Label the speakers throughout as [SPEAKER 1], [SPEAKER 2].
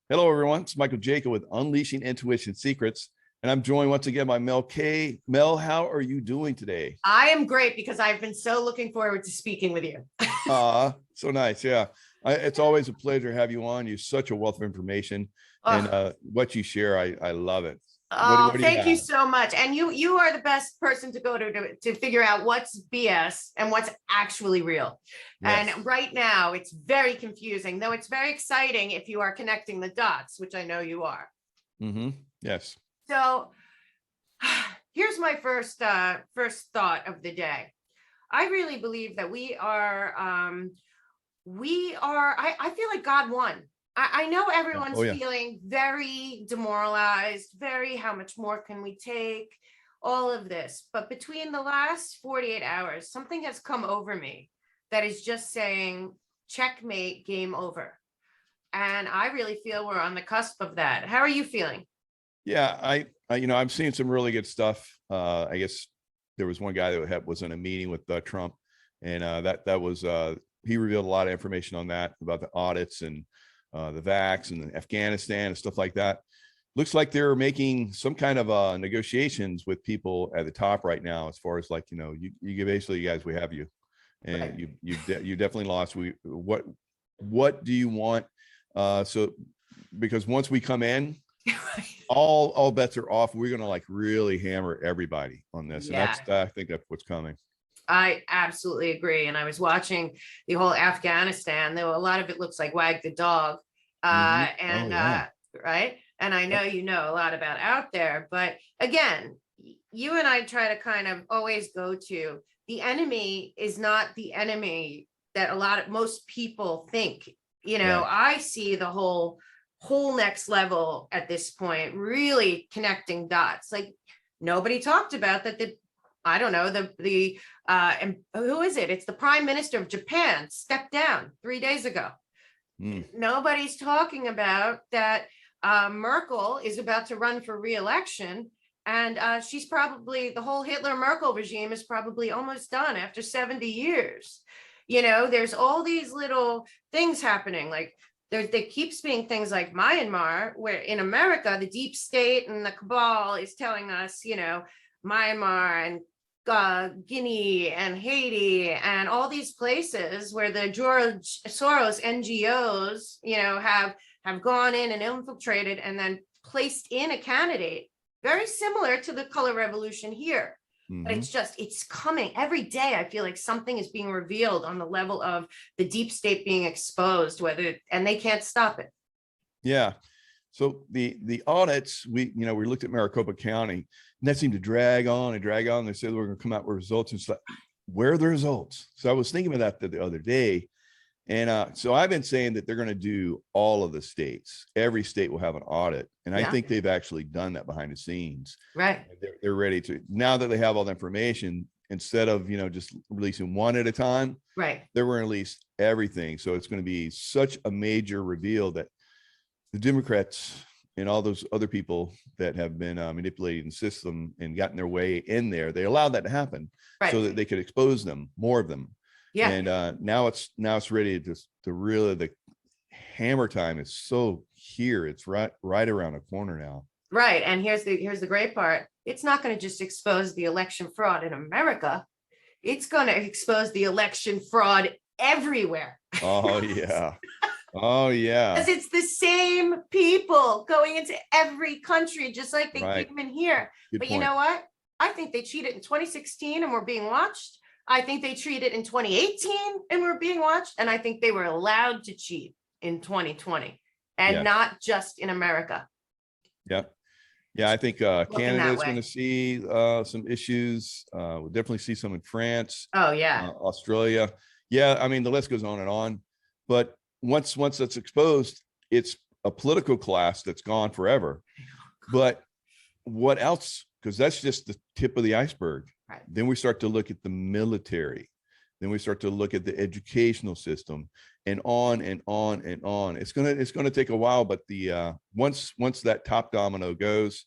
[SPEAKER 1] Hello, everyone. It's Michael Jacco with Unleashing Intuition Secrets, and I'm joined once again by Mel K. Mel, how are you doing today?
[SPEAKER 2] I am great because I've been so looking forward to speaking with you.
[SPEAKER 1] So nice. Yeah, it's always a pleasure to have you on. You're such a wealth of information, and what you share, I love it. What do you
[SPEAKER 2] Thank you
[SPEAKER 1] have?
[SPEAKER 2] so much. And you are the best person to go to figure out what's BS and what's actually real.
[SPEAKER 1] Yes.
[SPEAKER 2] And right now it's very confusing, though it's very exciting if you are connecting the dots, which I know you are.
[SPEAKER 1] Yes.
[SPEAKER 2] So here's my first thought of the day. I really believe that I feel like God won. I know everyone's
[SPEAKER 1] Oh, yeah.
[SPEAKER 2] feeling very demoralized, very how much more can we take, all of this. But between the last 48 hours, something has come over me that is just saying, checkmate, game over. And I really feel we're on the cusp of that. How are you feeling?
[SPEAKER 1] Yeah, I'm seeing some really good stuff. I guess there was one guy that was in a meeting with Trump, and that was he revealed a lot of information on that about the audits and the vax and Afghanistan and stuff like that. Looks like they're making some kind of negotiations with people at the top right now, as far as like, you basically, you guys, we have you, and
[SPEAKER 2] Right.
[SPEAKER 1] you definitely lost. What do you want? So because once we come in, all bets are off. We're gonna like really hammer everybody on this, and
[SPEAKER 2] Yeah.
[SPEAKER 1] I think that's what's coming.
[SPEAKER 2] I absolutely agree. And I was watching the whole Afghanistan. There were a lot of it looks like Wag the Dog.
[SPEAKER 1] Oh,
[SPEAKER 2] And
[SPEAKER 1] yeah.
[SPEAKER 2] right. And I know you know a lot about out there, but again, you and I try to kind of always go to the enemy is not the enemy that most people think.
[SPEAKER 1] Right.
[SPEAKER 2] I see the whole next level at this point, really connecting dots. Like nobody talked about that. I don't know, and who is it? It's the prime minister of Japan stepped down 3 days ago. Nobody's talking about that. Merkel is about to run for re-election, and she's probably, the whole Hitler Merkel regime is probably almost done after 70 years. There's all these little things happening. Like there keeps being things like Myanmar, where in America, the deep state and the cabal is telling us, Myanmar and Guinea and Haiti and all these places where the George Soros NGOs, have gone in and infiltrated and then placed in a candidate very similar to the color revolution here. But it's coming every day. I feel like something is being revealed on the level of the deep state being exposed, and they can't stop it.
[SPEAKER 1] Yeah. So the audits, we looked at Maricopa County, and that seemed to drag on and drag on. They said we're going to come out with results, and it's like, where are the results? So I was thinking about that the other day, and so I've been saying that they're going to do all of the states. Every state will have an audit, and I think they've actually done that behind the scenes.
[SPEAKER 2] Right.
[SPEAKER 1] They're ready to, now that they have all the information. Instead of just releasing one at a time,
[SPEAKER 2] Right.
[SPEAKER 1] they're going to release everything. So it's going to be such a major reveal that the Democrats and all those other people that have been manipulating the system and gotten their way in there, they allowed that to happen so that they could expose them, more of them.
[SPEAKER 2] Yeah.
[SPEAKER 1] And now it's ready to really, the hammer time is so here. It's right around the corner now.
[SPEAKER 2] Right. And here's the great part. It's not going to just expose the election fraud in America. It's going to expose the election fraud everywhere.
[SPEAKER 1] Oh, yeah. Oh, yeah.
[SPEAKER 2] Because it's the same people going into every country, just like they came in here.
[SPEAKER 1] Good
[SPEAKER 2] but
[SPEAKER 1] point.
[SPEAKER 2] You know what? I think they cheated in 2016 and we're being watched. I think they cheated in 2018 and we're being watched. And I think they were allowed to cheat in 2020 and not just in America.
[SPEAKER 1] Yeah. Yeah, I think Canada is going to see some issues. We'll definitely see some in France.
[SPEAKER 2] Oh, yeah.
[SPEAKER 1] Australia. Yeah, I mean, the list goes on and on. But once that's exposed, it's a political class that's gone forever. But what else? Because that's just the tip of the iceberg.
[SPEAKER 2] Right.
[SPEAKER 1] Then we start to look at the military. Then we start to look at the educational system, and on and on and on. It's gonna take a while, but the once that top domino goes,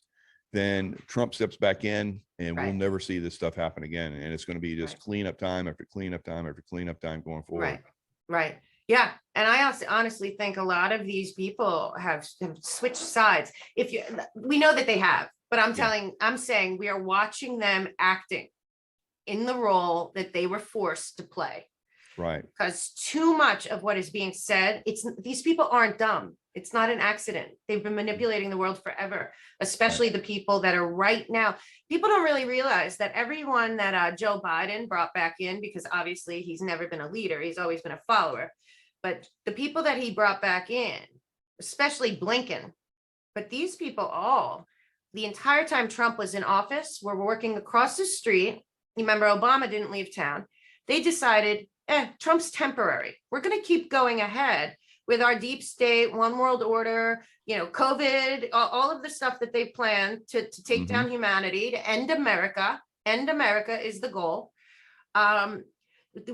[SPEAKER 1] then Trump steps back in, and we'll never see this stuff happen again. And it's going to be just cleanup time after cleanup time after cleanup time going forward.
[SPEAKER 2] Right. Yeah, and I also honestly think a lot of these people have switched sides. If you, we know that they have, but
[SPEAKER 1] Yeah.
[SPEAKER 2] I'm saying we are watching them acting in the role that they were forced to play.
[SPEAKER 1] Right.
[SPEAKER 2] Because too much of what is being said, these people aren't dumb. It's not an accident. They've been manipulating the world forever, especially the people that are right now. People don't really realize that everyone that Joe Biden brought back in, because obviously he's never been a leader, he's always been a follower. But the people that he brought back in, especially Blinken, but these people all, the entire time Trump was in office, were working across the street. Remember, Obama didn't leave town. They decided, Trump's temporary. We're going to keep going ahead with our deep state, one world order, COVID, all of the stuff that they planned to take down humanity, to end America. End America is the goal.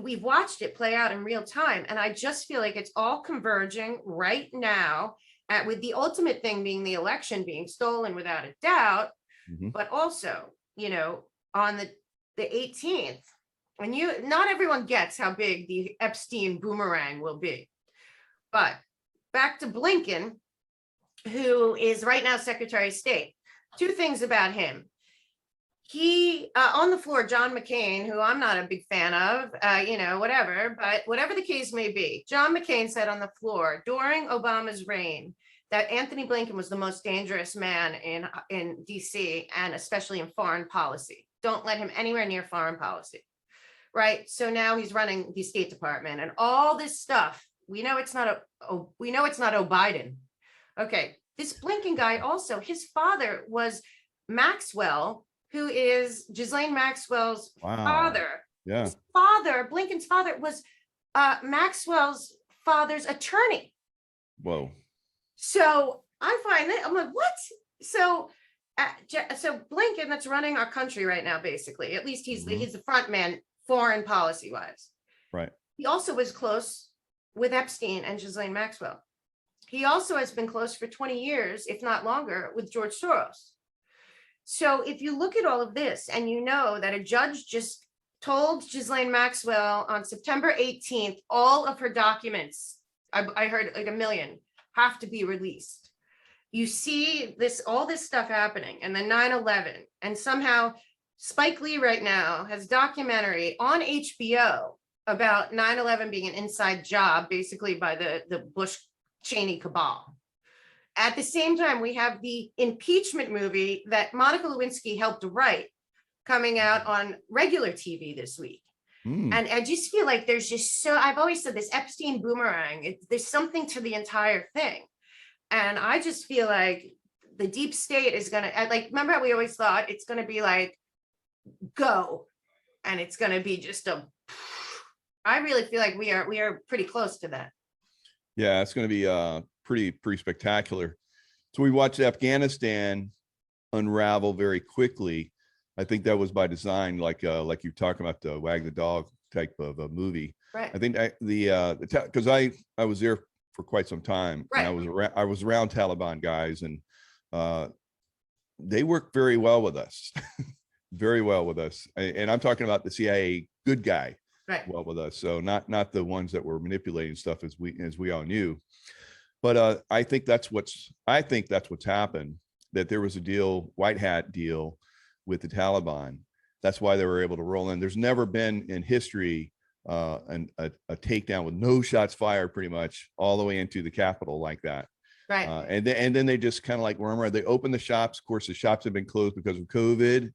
[SPEAKER 2] We've watched it play out in real time. And I just feel like it's all converging right now, with the ultimate thing being the election being stolen without a doubt. But also, on the 18th, and not everyone gets how big the Epstein boomerang will be. But back to Blinken, who is right now Secretary of State. Two things about him. He, on the floor, John McCain, who I'm not a big fan of, whatever, but whatever the case may be, John McCain said on the floor during Obama's reign that Anthony Blinken was the most dangerous man in DC, and especially in foreign policy. Don't let him anywhere near foreign policy. Right. So now he's running the State Department and all this stuff. We know it's not Biden. Okay. This Blinken guy also, his father was Maxwell, who is Ghislaine Maxwell's father.
[SPEAKER 1] Yeah.
[SPEAKER 2] His father, Blinken's father, was Maxwell's father's attorney.
[SPEAKER 1] Whoa.
[SPEAKER 2] So I find that, I'm like, what? So Blinken, that's running our country right now, basically. At least he's the front man, foreign policy wise.
[SPEAKER 1] Right.
[SPEAKER 2] He also was close with Epstein and Ghislaine Maxwell. He also has been close for 20 years, if not longer, with George Soros. So if you look at all of this and you know that a judge just told Ghislaine Maxwell on September 18th, all of her documents, I heard like 1 million, have to be released. You see all this stuff happening, and then 9/11, and somehow Spike Lee right now has documentary on HBO about 9/11 being an inside job, basically by the Bush Cheney cabal. At the same time, we have the impeachment movie that Monica Lewinsky helped write coming out on regular TV this week. And I just feel like there's just I've always said this Epstein boomerang, there's something to the entire thing. And I just feel like the deep state is going to, remember how we always thought it's going to be like, go, and it's going to be just I really feel like we are pretty close to that.
[SPEAKER 1] Yeah, it's going to be pretty spectacular. So we watched Afghanistan unravel very quickly. I think that was by design, like you're talking about the wag the dog type of a movie.
[SPEAKER 2] Right.
[SPEAKER 1] I think because I was there for quite some time.
[SPEAKER 2] Right.
[SPEAKER 1] And I was around Taliban guys, and they worked very well with us, very well with us. And I'm talking about the CIA good guy,
[SPEAKER 2] right,
[SPEAKER 1] well with us. So not the ones that were manipulating stuff, as we all knew. But I think that's what's happened. That there was a deal, white hat deal, with the Taliban. That's why they were able to roll in. There's never been in history a takedown with no shots fired, pretty much all the way into the Capitol like that.
[SPEAKER 2] right.
[SPEAKER 1] And then they just kind of like remember they opened the shops. Of course, the shops have been closed because of COVID,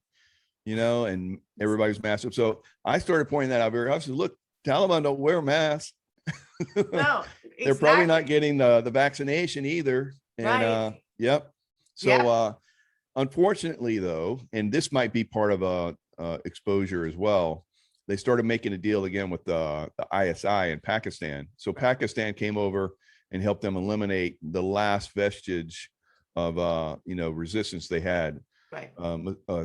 [SPEAKER 1] and everybody's masked. So I started pointing that out very often. Look, Taliban don't wear masks.
[SPEAKER 2] No,
[SPEAKER 1] They're probably not getting the vaccination either. And
[SPEAKER 2] right.
[SPEAKER 1] Yep. So unfortunately, though, and this might be part of exposure as well, they started making a deal again with the ISI in Pakistan. So Pakistan came over and helped them eliminate the last vestige of resistance they had.
[SPEAKER 2] Right.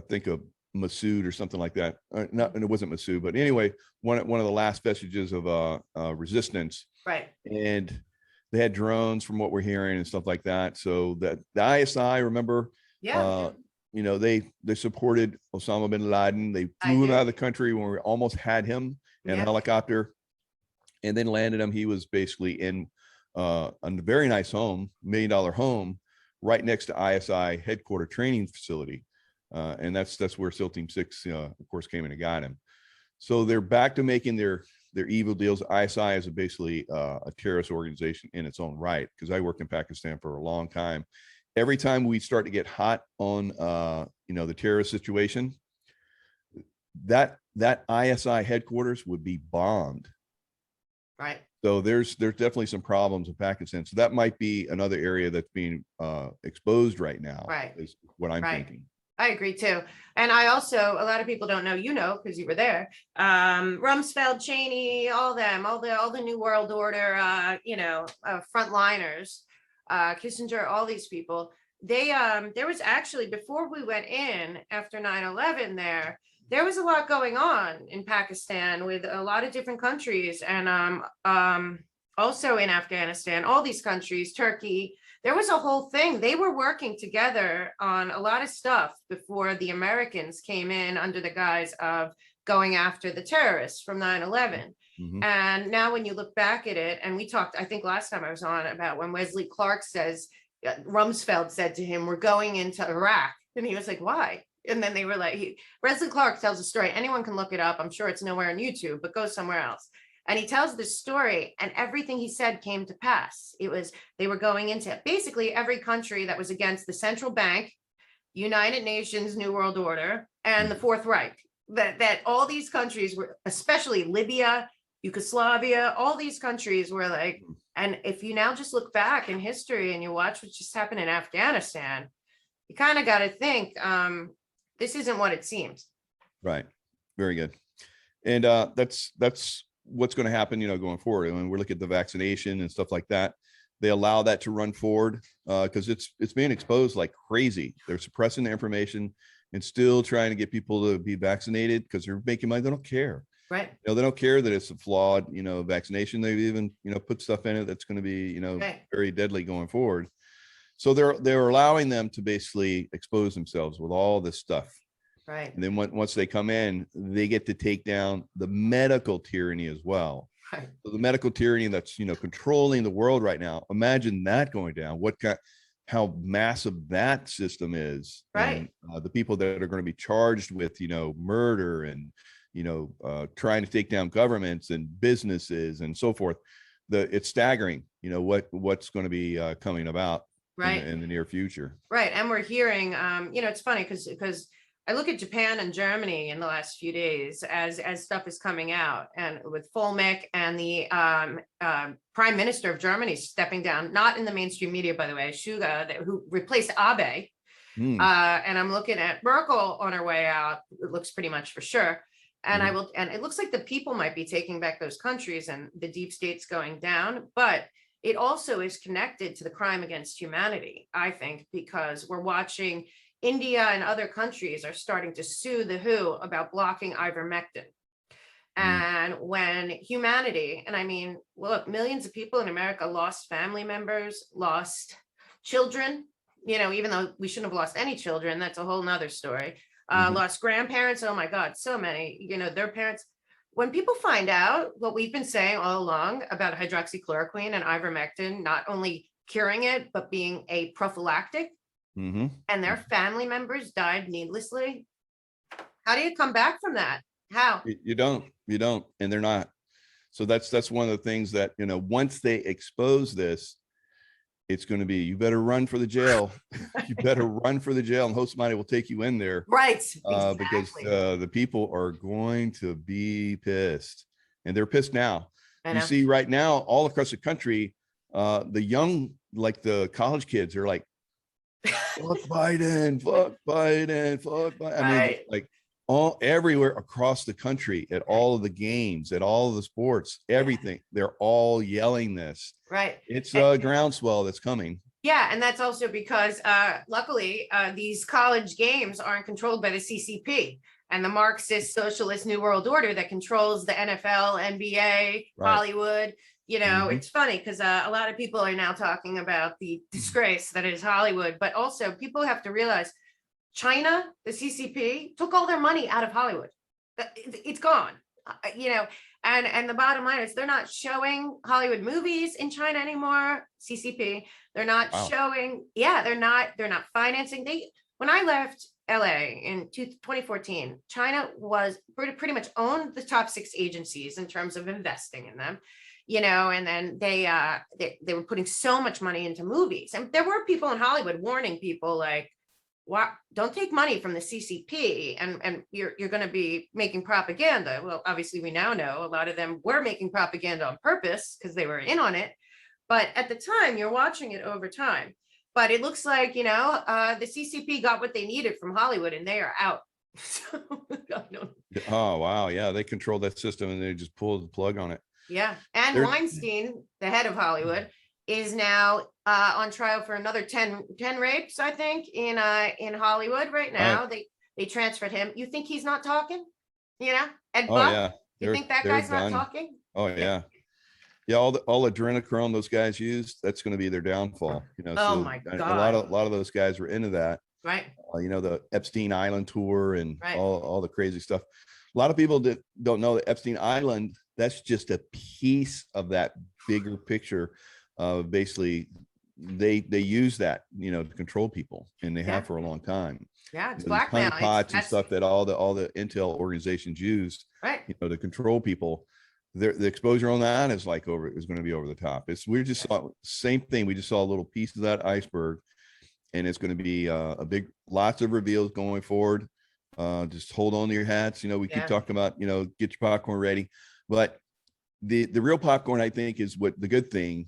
[SPEAKER 1] Think of Masood or something like that. Not, and it wasn't Masood, but anyway, one of the last vestiges of resistance.
[SPEAKER 2] Right.
[SPEAKER 1] And they had drones, from what we're hearing, and stuff like that. So that the ISI, remember, they supported Osama bin Laden. They flew him out of the country when we almost had him in a helicopter. and then landed him. He was basically in a very nice home, $1 million home, right next to ISI headquarter training facility. And that's where SEAL Team 6, of course, came in and got him. So they're back to making their evil deals. ISI is basically a terrorist organization in its own right, because I worked in Pakistan for a long time. Every time we start to get hot on the terrorist situation, that ISI headquarters would be bombed.
[SPEAKER 2] Right.
[SPEAKER 1] So there's definitely some problems in Pakistan. So that might be another area that's being exposed right now.
[SPEAKER 2] Right.
[SPEAKER 1] Is what I'm thinking.
[SPEAKER 2] I agree too. And I also, a lot of people don't know, because you were there, Rumsfeld, Cheney, all the New World Order, frontliners, Kissinger, all these people, there was actually, before we went in after 9/11 there was a lot going on in Pakistan with a lot of different countries, and also in Afghanistan, all these countries, Turkey. There was a whole thing. They were working together on a lot of stuff before the Americans came in under the guise of going after the terrorists from 9/11. And now when you look back at it, and we talked, I think last time I was on, about when Wesley Clark says, Rumsfeld said to him, "We're going into Iraq." And he was like, "Why?" And then they were like, Wesley Clark tells a story. Anyone can look it up. I'm sure it's nowhere on YouTube, but go somewhere else. And he tells this story, and everything he said came to pass. They were going into basically every country that was against the central bank, United Nations, New World Order, and the Fourth Reich. That all these countries were, especially Libya, Yugoslavia, all these countries were like, and if you now just look back in history and you watch what just happened in Afghanistan, you kind of got to think, this isn't what it seems.
[SPEAKER 1] Right. Very good. And that's what's going to happen, going forward. When we look at the vaccination and stuff like that, they allow that to run forward because it's being exposed like crazy. They're suppressing the information and still trying to get people to be vaccinated because they're making money. They don't care.
[SPEAKER 2] Right.
[SPEAKER 1] They don't care that it's a flawed, vaccination. They've even, put stuff in it that's going to be, very deadly going forward. So they're allowing them to basically expose themselves with all this stuff.
[SPEAKER 2] Right.
[SPEAKER 1] And then once they come in, they get to take down the medical tyranny as well.
[SPEAKER 2] Right.
[SPEAKER 1] So the medical tyranny that's, controlling the world right now. Imagine that going down. How massive that system is.
[SPEAKER 2] Right.
[SPEAKER 1] And the people that are going to be charged with, murder and, trying to take down governments and businesses and so forth. It's staggering, what's going to be coming about.
[SPEAKER 2] Right.
[SPEAKER 1] In the near future.
[SPEAKER 2] Right. And we're hearing, it's funny because I look at Japan and Germany in the last few days as stuff is coming out, and with Fulmick and the prime minister of Germany stepping down, not in the mainstream media, by the way, Suga, who replaced Abe. And I'm looking at Merkel on her way out. It looks pretty much for sure. And and it looks like the people might be taking back those countries and the deep state's going down, but it also is connected to the crime against humanity, I think, because we're watching India and other countries are starting to sue the WHO about blocking ivermectin. And when humanity, and I mean, look, millions of people in America lost family members, lost children, even though we shouldn't have lost any children, that's a whole nother story. Lost grandparents, oh my God, so many, their parents. When people find out what we've been saying all along about hydroxychloroquine and ivermectin, not only curing it, but being a prophylactic, and their family members died needlessly, how do you come back from that? How?
[SPEAKER 1] You don't, and they're not. So that's one of the things that, once they expose this, it's going to be, you better run for the jail. You better run for the jail, and hope somebody will take you in there.
[SPEAKER 2] Right. Exactly.
[SPEAKER 1] Because the people are going to be pissed, and they're pissed now. You see right now, all across the country, the young, like the college kids are like, fuck Biden, fuck Biden, fuck Biden. I mean, like everywhere across the country, at all of the games, at all of the sports, everything, they're all yelling this.
[SPEAKER 2] Right.
[SPEAKER 1] It's a groundswell that's coming.
[SPEAKER 2] Yeah, and that's also because luckily these college games aren't controlled by the CCP and the Marxist Socialist New World Order that controls the NFL, NBA, Hollywood. It's funny because a lot of people are now talking about the disgrace that is Hollywood, but also people have to realize China, the CCP, took all their money out of Hollywood. It's gone. you know, and the bottom line is they're not showing Hollywood movies in China anymore, CCP. They're not
[SPEAKER 1] Wow.
[SPEAKER 2] showing, yeah, they're not financing. When I left LA in 2014, China was pretty much owned the top 6 agencies in terms of investing in them, you know, and then they were putting so much money into movies. And there were people in Hollywood warning people like, "What? Don't take money from the CCP and you're going to be making propaganda." Well, obviously we now know a lot of them were making propaganda on purpose because they were in on it. But at the time, you're watching it over time. But it looks like, you know, the CCP got what they needed from Hollywood and they are out. So, I don't-
[SPEAKER 1] Oh, wow. Yeah. They control that system and they just pulled the plug on it.
[SPEAKER 2] yeah. And
[SPEAKER 1] They're-
[SPEAKER 2] Weinstein, the head of Hollywood, is now on trial for another 10 rapes, I think, in Hollywood right now. They transferred him. You think he's not talking? You know? Ed
[SPEAKER 1] Oh,
[SPEAKER 2] Buck,
[SPEAKER 1] yeah.
[SPEAKER 2] you think that
[SPEAKER 1] They're
[SPEAKER 2] guy's not
[SPEAKER 1] done.
[SPEAKER 2] talking?
[SPEAKER 1] Oh, yeah. Yeah, all the adrenochrome those guys use, that's going to be their downfall. You know,
[SPEAKER 2] Oh
[SPEAKER 1] so
[SPEAKER 2] my
[SPEAKER 1] a
[SPEAKER 2] God.
[SPEAKER 1] lot of those guys were into that.
[SPEAKER 2] Right.
[SPEAKER 1] You know, the Epstein Island tour and
[SPEAKER 2] Right.
[SPEAKER 1] all the crazy stuff. A lot of people don't know that Epstein Island, that's just a piece of that bigger picture. Basically, they use that, you know, to control people, and they
[SPEAKER 2] Yeah.
[SPEAKER 1] have for a long time.
[SPEAKER 2] Yeah, it's
[SPEAKER 1] You know, these
[SPEAKER 2] blackmail.
[SPEAKER 1] honeypots and
[SPEAKER 2] That's
[SPEAKER 1] stuff that all the intel organizations used,
[SPEAKER 2] right.
[SPEAKER 1] you know, to control people. The exposure on that is like is going to be over the top. We just saw same thing. We just saw a little piece of that iceberg, and it's going to be a big, lots of reveals going forward. Just hold on to your hats. You know, we keep talking about, you know, get your popcorn ready, but the real popcorn, I think, is what the good thing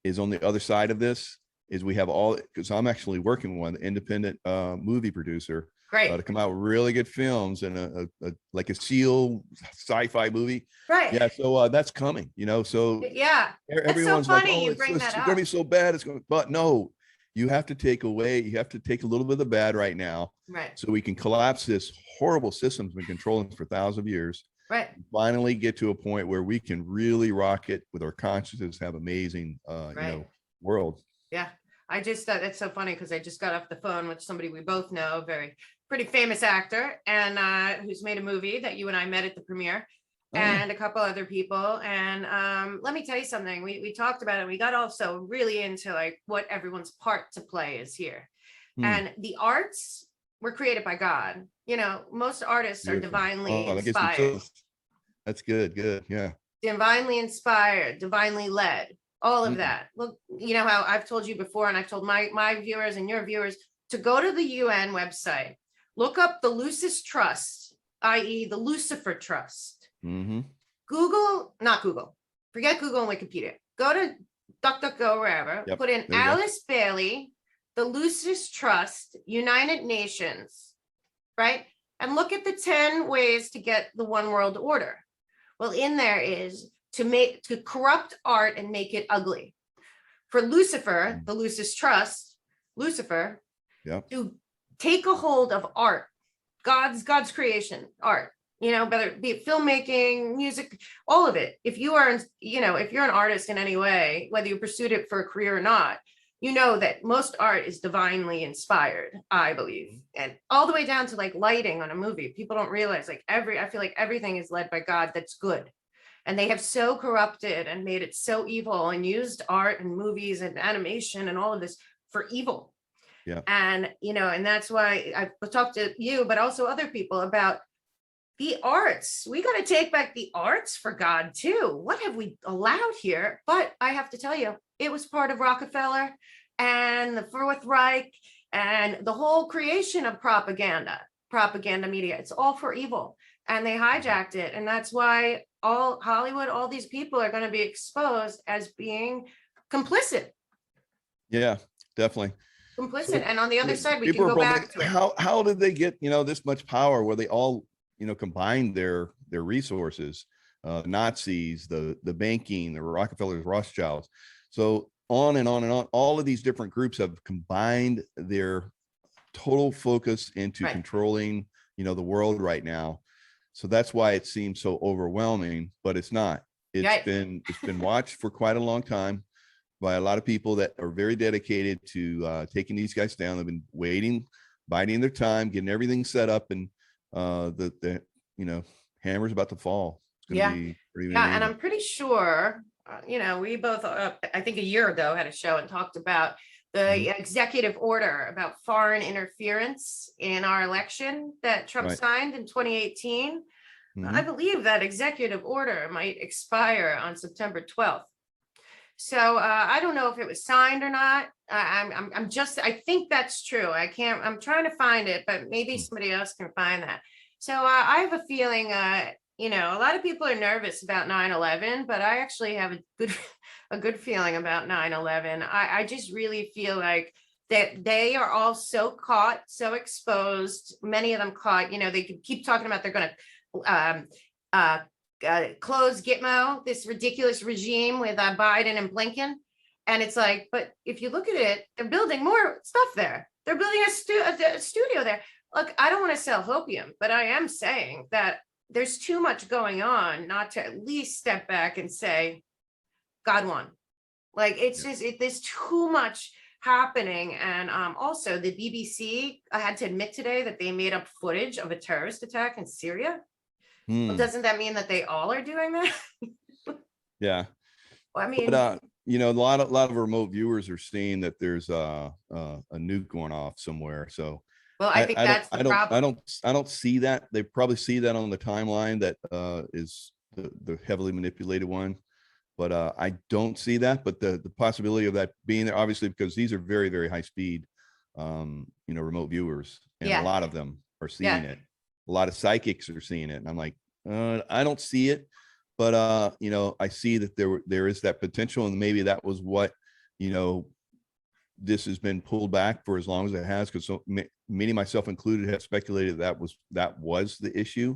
[SPEAKER 1] is on the other side of this is we have all, because I'm actually working with one independent movie producer to come out with really good films and a like a SEAL sci-fi movie.
[SPEAKER 2] Right.
[SPEAKER 1] Yeah. So that's coming, you know, so
[SPEAKER 2] yeah,
[SPEAKER 1] everyone's
[SPEAKER 2] so funny
[SPEAKER 1] like, oh,
[SPEAKER 2] you
[SPEAKER 1] it's
[SPEAKER 2] bring that
[SPEAKER 1] going to
[SPEAKER 2] up.
[SPEAKER 1] be so bad. It's going to, but no, you have to take a little bit of the bad right now.
[SPEAKER 2] Right.
[SPEAKER 1] So we can collapse this horrible system that's been controlling for thousands of years.
[SPEAKER 2] Right.
[SPEAKER 1] Finally get to a point where we can really rock it with our consciousness, have amazing, you know, world.
[SPEAKER 2] Yeah. I just thought that's so funny because I just got off the phone with somebody we both know, pretty famous actor, and who's made a movie that you and I met at the premiere, and a couple other people. And let me tell you something. We talked about it. We got also really into like what everyone's part to play is here. And the arts were created by God. You know, most artists are divinely inspired.
[SPEAKER 1] That's good. Good. Yeah.
[SPEAKER 2] Divinely inspired, divinely led, all of that. Look, you know how I've told you before, and I've told my viewers and your viewers to go to the UN website, look up the Lucis Trust, i.e. the Lucifer Trust. Not Google, forget Google and Wikipedia. Go to DuckDuckGo, wherever, put in Alice Bailey, the Lucis Trust, United Nations, right? And look at the 10 ways to get the one world order. Well, in there is to corrupt art and make it ugly. For Lucifer, the Lucis Trust, Lucifer, to take a hold of art, God's creation, art, you know, whether it be filmmaking, music, all of it. If you are, you know, if you're an artist in any way, whether you pursued it for a career or not, you know that most art is divinely inspired, I believe. And all the way down to like lighting on a movie. People don't realize like I feel like everything is led by God that's good. And they have so corrupted and made it so evil and used art and movies and animation and all of this for evil.
[SPEAKER 1] Yeah.
[SPEAKER 2] And, you know, and that's why I've talked to you, but also other people about the arts. We got to take back the arts for God too. What have we allowed here? But I have to tell you, it was part of Rockefeller and the Fourth Reich and the whole creation of propaganda media. It's all for evil. And they hijacked it. And that's why all Hollywood, all these people are going to be exposed as being complicit.
[SPEAKER 1] Yeah, definitely.
[SPEAKER 2] Complicit. So, and on the other side, we can go back to it.
[SPEAKER 1] How did they get, you know, this much power where they all, you know, combined their resources, Nazis, the banking, the Rockefellers, Rothschilds. So on and on and on, all of these different groups have combined their total focus into controlling, you know, the world right now. So that's why it seems so overwhelming, but it's not. It's been watched for quite a long time by a lot of people that are very dedicated to taking these guys down. They've been waiting, biding their time, getting everything set up, and the you know, hammer's about to fall. It's going to
[SPEAKER 2] Yeah.
[SPEAKER 1] be pretty
[SPEAKER 2] Yeah, and
[SPEAKER 1] amazing.
[SPEAKER 2] I'm pretty sure, we both, I think a year ago had a show and talked about
[SPEAKER 1] Mhm.
[SPEAKER 2] the executive order about foreign interference in our election that Trump
[SPEAKER 1] Right.
[SPEAKER 2] signed in 2018. I
[SPEAKER 1] Hmm.
[SPEAKER 2] believe that executive order might expire on September 12th. So I don't know if it was signed or not. I think that's true. I'm trying to find it, but maybe somebody else can find that. So I have a feeling, a lot of people are nervous about 9/11, but I actually have a good feeling about 9/11. I just really feel like that they are all so caught, so exposed, many of them caught, they could keep talking about they're going to, uh, close Gitmo, this ridiculous regime with Biden and Blinken. And it's like, but if you look at it, they're building more stuff there. They're building a studio there. Look, I don't want to sell hopium, but I am saying that there's too much going on not to at least step back and say, God won. Like, it's just, there's too much happening. And also the BBC, I had to admit today that they made up footage of a terrorist attack in Syria. Well,
[SPEAKER 1] Hmm.
[SPEAKER 2] doesn't that mean that they all are doing that?
[SPEAKER 1] Yeah.
[SPEAKER 2] Well, I
[SPEAKER 1] But
[SPEAKER 2] mean,
[SPEAKER 1] a lot of remote viewers are seeing that there's a nuke going off somewhere. So
[SPEAKER 2] well, I think that's the problem.
[SPEAKER 1] I don't see that. They probably see that on the timeline that is the heavily manipulated one. But I don't see that. But the possibility of that being there, obviously, because these are very, very high speed, remote viewers, and a
[SPEAKER 2] Yeah,
[SPEAKER 1] lot of them are seeing
[SPEAKER 2] yeah.
[SPEAKER 1] it. A lot of psychics are seeing it, and I'm like, I don't see it, but I see that there is that potential, and maybe that was what, you know, this has been pulled back for as long as it has, because so many, myself included, have speculated that was the issue.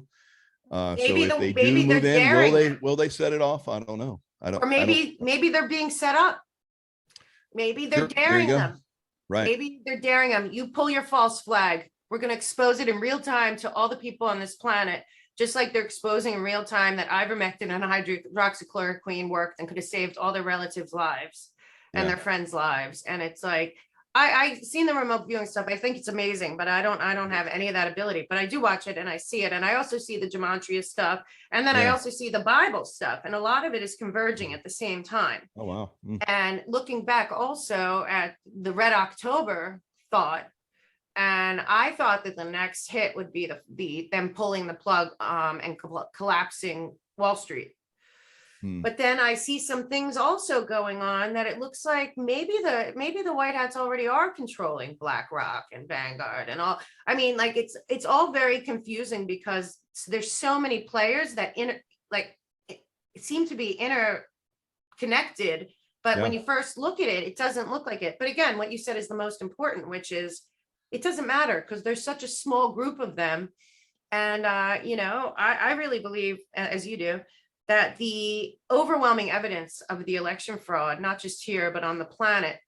[SPEAKER 1] So if they do
[SPEAKER 2] Maybe
[SPEAKER 1] move
[SPEAKER 2] they're
[SPEAKER 1] in,
[SPEAKER 2] daring them,
[SPEAKER 1] will they set it off? I don't know.
[SPEAKER 2] or
[SPEAKER 1] I don't.
[SPEAKER 2] maybe they're being set up. Maybe they're
[SPEAKER 1] Sure. There you
[SPEAKER 2] daring
[SPEAKER 1] go.
[SPEAKER 2] them.
[SPEAKER 1] Right.
[SPEAKER 2] Maybe they're daring them. You pull your false flag. We're going to expose it in real time to all the people on this planet, just like they're exposing in real time that ivermectin and hydroxychloroquine worked and could have saved all their relatives' lives and
[SPEAKER 1] Yeah.
[SPEAKER 2] their friends' lives. And it's like, I've seen the remote viewing stuff. I think it's amazing, but I don't have any of that ability. But I do watch it and I see it, and I also see the gematria stuff, and then I
[SPEAKER 1] Yeah.
[SPEAKER 2] also see the Bible stuff, and a lot of it is converging at the same time.
[SPEAKER 1] Oh, wow. Mm.
[SPEAKER 2] And looking back also at the Red October thought, and I thought that the next hit would be them pulling the plug and collapsing Wall Street.
[SPEAKER 1] Mm.
[SPEAKER 2] But then I see some things also going on that it looks like maybe the White Hats already are controlling BlackRock and Vanguard and all. I mean, like, it's all very confusing because there's so many players that it seem to be interconnected. But when
[SPEAKER 1] Yeah.
[SPEAKER 2] you first look at it, it doesn't look like it. But again, what you said is the most important, which is it doesn't matter because there's such a small group of them. And, I really believe, as you do, that the overwhelming evidence of the election fraud, not just here, but on the planet,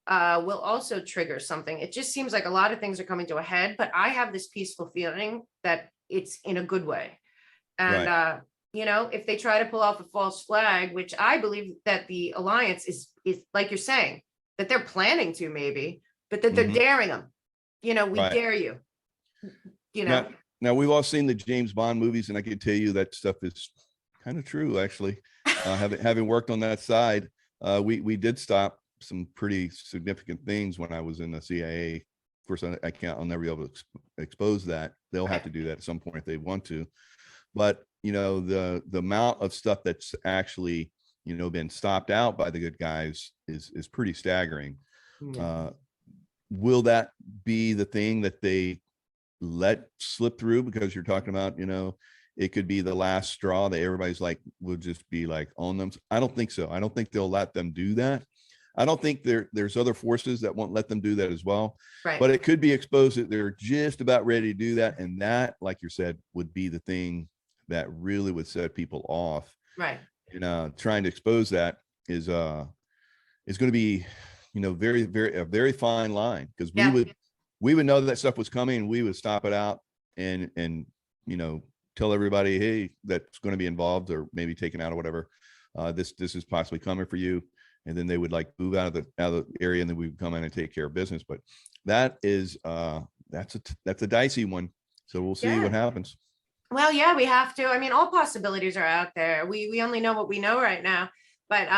[SPEAKER 2] will also trigger something. It just seems like a lot of things are coming to a head, but I have this peaceful feeling that it's in a good way. And,
[SPEAKER 1] Right.
[SPEAKER 2] if they try to pull off a false flag, which I believe that the alliance is like you're saying, that they're planning to maybe, but that they're
[SPEAKER 1] Hmm.
[SPEAKER 2] daring them. We
[SPEAKER 1] Right.
[SPEAKER 2] dare you, you know.
[SPEAKER 1] Now, we've all seen the James Bond movies, and I can tell you that stuff is kind of true, actually. Having worked on that side, we did stop some pretty significant things when I was in the CIA. Of course, I can't. I'll never be able to expose that. They'll have to do that at some point if they want to. But the amount of stuff that's actually been stopped out by the good guys is pretty staggering.
[SPEAKER 2] Yeah.
[SPEAKER 1] Will that be the thing that they let slip through? Because you're talking about, it could be the last straw that everybody's like, will just be like on them. I don't think so. I don't think they'll let them do that. I don't think there's other forces that won't let them do that as well.
[SPEAKER 2] Right.
[SPEAKER 1] But it could be exposed that they're just about ready to do that. And that, like you said, would be the thing that really would set people off.
[SPEAKER 2] Right.
[SPEAKER 1] And trying to expose that is going to be, very, very, a very fine line, because
[SPEAKER 2] Yeah.
[SPEAKER 1] we would know that stuff was coming, and we would stop it out and tell everybody, hey, that's going to be involved or maybe taken out or whatever. This is possibly coming for you. And then they would like move out of the area, and then we would come in and take care of business. But that is that's a dicey one. So we'll see what
[SPEAKER 2] Yeah.
[SPEAKER 1] happens.
[SPEAKER 2] Well, yeah, we have to. I mean, all possibilities are out there. We only know what we know right now. But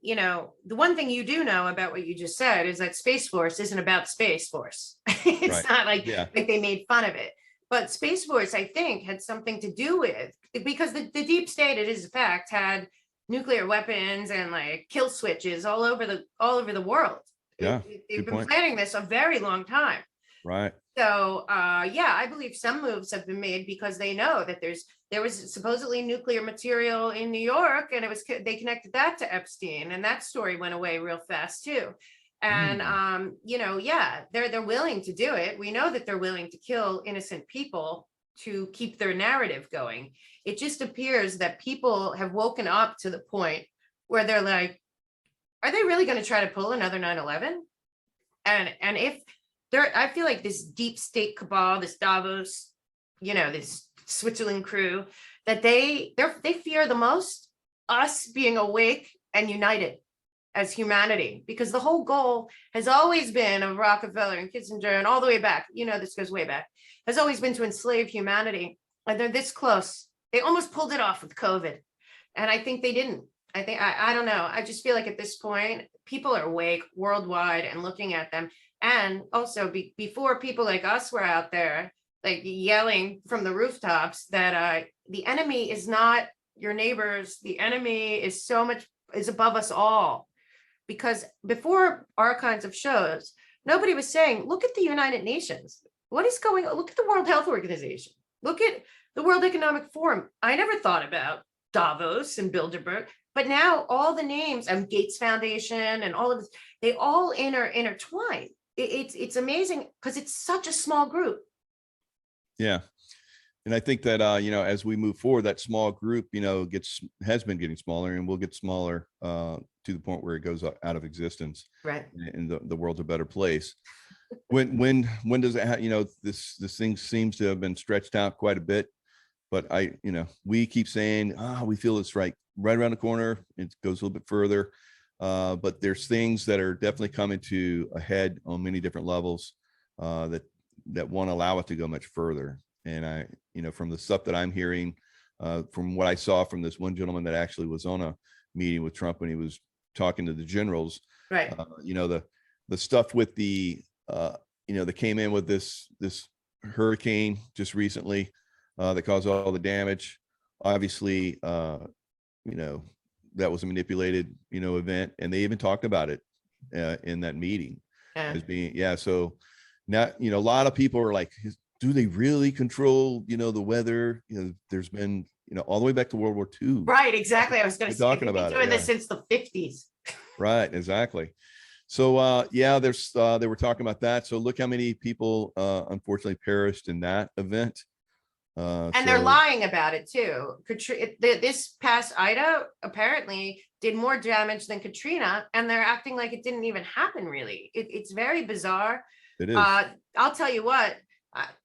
[SPEAKER 2] you know, the one thing you do know about what you just said is that Space Force isn't about Space Force. It's
[SPEAKER 1] Right.
[SPEAKER 2] not like
[SPEAKER 1] Yeah.
[SPEAKER 2] they made fun of it. But Space Force, I think, had something to do with, because the deep state, it is a fact, had nuclear weapons and like kill switches all over the world.
[SPEAKER 1] Yeah.
[SPEAKER 2] They've
[SPEAKER 1] Good
[SPEAKER 2] been
[SPEAKER 1] point.
[SPEAKER 2] planning this a very long time.
[SPEAKER 1] Right.
[SPEAKER 2] So yeah, I believe some moves have been made because they know that there was supposedly nuclear material in New York, and they connected that to Epstein, and that story went away real fast too. And
[SPEAKER 1] Mm.
[SPEAKER 2] you know, yeah, they're willing to do it. We know that they're willing to kill innocent people to keep their narrative going. It just appears that people have woken up to the point where they're like, are they really going to try to pull another 9/11? And if there, I feel like this deep state cabal, this Davos, you know, this Switzerland crew, that they fear the most us being awake and united as humanity, because the whole goal has always been of Rockefeller and Kissinger and all the way back, you know, this goes way back, has always been to enslave humanity. And they're this close. They almost pulled it off with COVID. And I think they didn't. I don't know. I just feel like at this point, people are awake worldwide and looking at them. And also before people like us were out there, like yelling from the rooftops that the enemy is not your neighbors. The enemy is is above us all. Because before our kinds of shows, nobody was saying, look at the United Nations. What is going on? Look at the World Health Organization. Look at the World Economic Forum. I never thought about Davos and Bilderberg, but now all the names and Gates Foundation and all of this, they all intertwine. It's amazing because it's such a small group.
[SPEAKER 1] Yeah. And I think that, as we move forward, that small group, has been getting smaller and will get smaller to the point where it goes out of existence.
[SPEAKER 2] Right.
[SPEAKER 1] And the world's a better place. When does it, this thing seems to have been stretched out quite a bit, but we keep saying, we feel it's right around the corner. It goes a little bit further. But there's things that are definitely coming to a head on many different levels that won't allow it to go much further. And from the stuff that I'm hearing, from what I saw from this one gentleman that actually was on a meeting with Trump when he was talking to the generals,
[SPEAKER 2] Right.
[SPEAKER 1] The stuff with that came in with this hurricane just recently that caused all the damage. Obviously, that was a manipulated, event, and they even talked about it in that meeting as being, So now, a lot of people are like, do they really control, the weather? There's been, all the way back to World War II.
[SPEAKER 2] Right, exactly. I was going to say,
[SPEAKER 1] talking about
[SPEAKER 2] doing
[SPEAKER 1] it,
[SPEAKER 2] this since the 50s.
[SPEAKER 1] Right, exactly. So there's they were talking about that. So look how many people unfortunately perished in that event.
[SPEAKER 2] And they're lying about it too. This past Ida apparently did more damage than Katrina, and they're acting like it didn't even happen really. It's very bizarre.
[SPEAKER 1] It is.
[SPEAKER 2] I'll tell you what,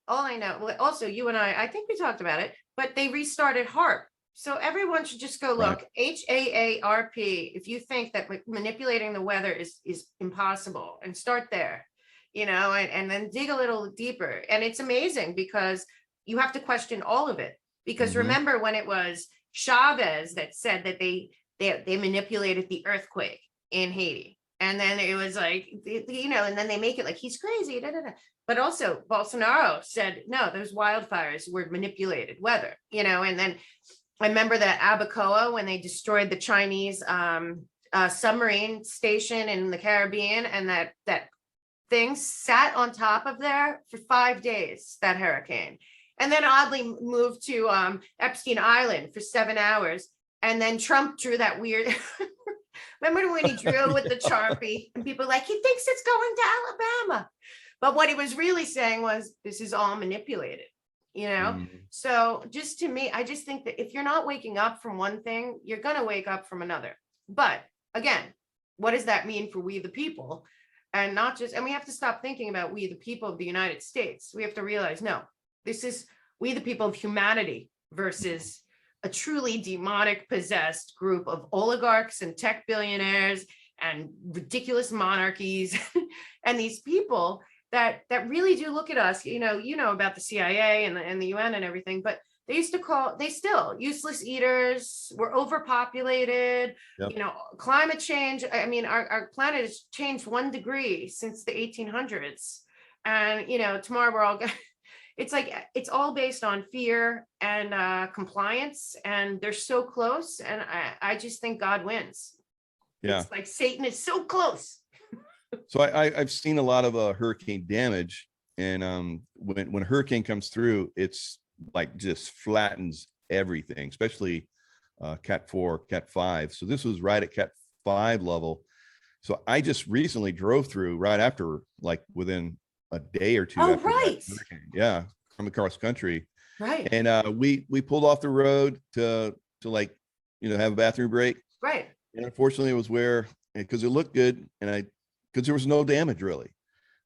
[SPEAKER 2] all I know, also you and I think we talked about it, but they restarted HARP. So everyone should just go look, HAARP, if you think that manipulating the weather is impossible, and start there, and then dig a little deeper. And it's amazing because you have to question all of it. Because remember when it was Chavez that said that they manipulated the earthquake in Haiti. And then it was like, and then they make it like he's crazy. But also Bolsonaro said, no, those wildfires were manipulated weather, and then I remember that Abacoa, when they destroyed the Chinese submarine station in the Caribbean, and that thing sat on top of there for 5 days, that hurricane. And then oddly moved to Epstein Island for 7 hours. And then Trump drew that weird, remember when he drew with the Sharpie and people like, he thinks it's going to Alabama. But what he was really saying was, this is all manipulated, So just to me, I just think that if you're not waking up from one thing, you're going to wake up from another. But again, what does that mean for we the people? And we have to stop thinking about we the people of the United States. We have to realize, no, this is we the people of humanity versus a truly demonic possessed group of oligarchs and tech billionaires and ridiculous monarchies and these people that really do look at us, you know about the CIA and the UN and everything, but They used to call, they still, useless eaters, we're overpopulated,
[SPEAKER 1] Yep.
[SPEAKER 2] you know, climate change. I mean, our planet has changed 1 degree since the 1800s. And, you know, tomorrow we're all, it's like, it's all based on fear and compliance. And they're so close. And I just think God wins.
[SPEAKER 1] Yeah.
[SPEAKER 2] It's like Satan is so close.
[SPEAKER 1] So I've seen a lot of hurricane damage, and when a hurricane comes through, it's like just flattens everything, especially Cat 4, Cat 5. So this was right at Cat 5 level. So I just recently drove through right after, like within a day or two
[SPEAKER 2] Oh,
[SPEAKER 1] after
[SPEAKER 2] right.
[SPEAKER 1] that hurricane. Yeah, from across country,
[SPEAKER 2] Right,
[SPEAKER 1] and we pulled off the road to like, you know, have a bathroom break,
[SPEAKER 2] right.
[SPEAKER 1] and unfortunately it was where, because it looked good, and because there was no damage really.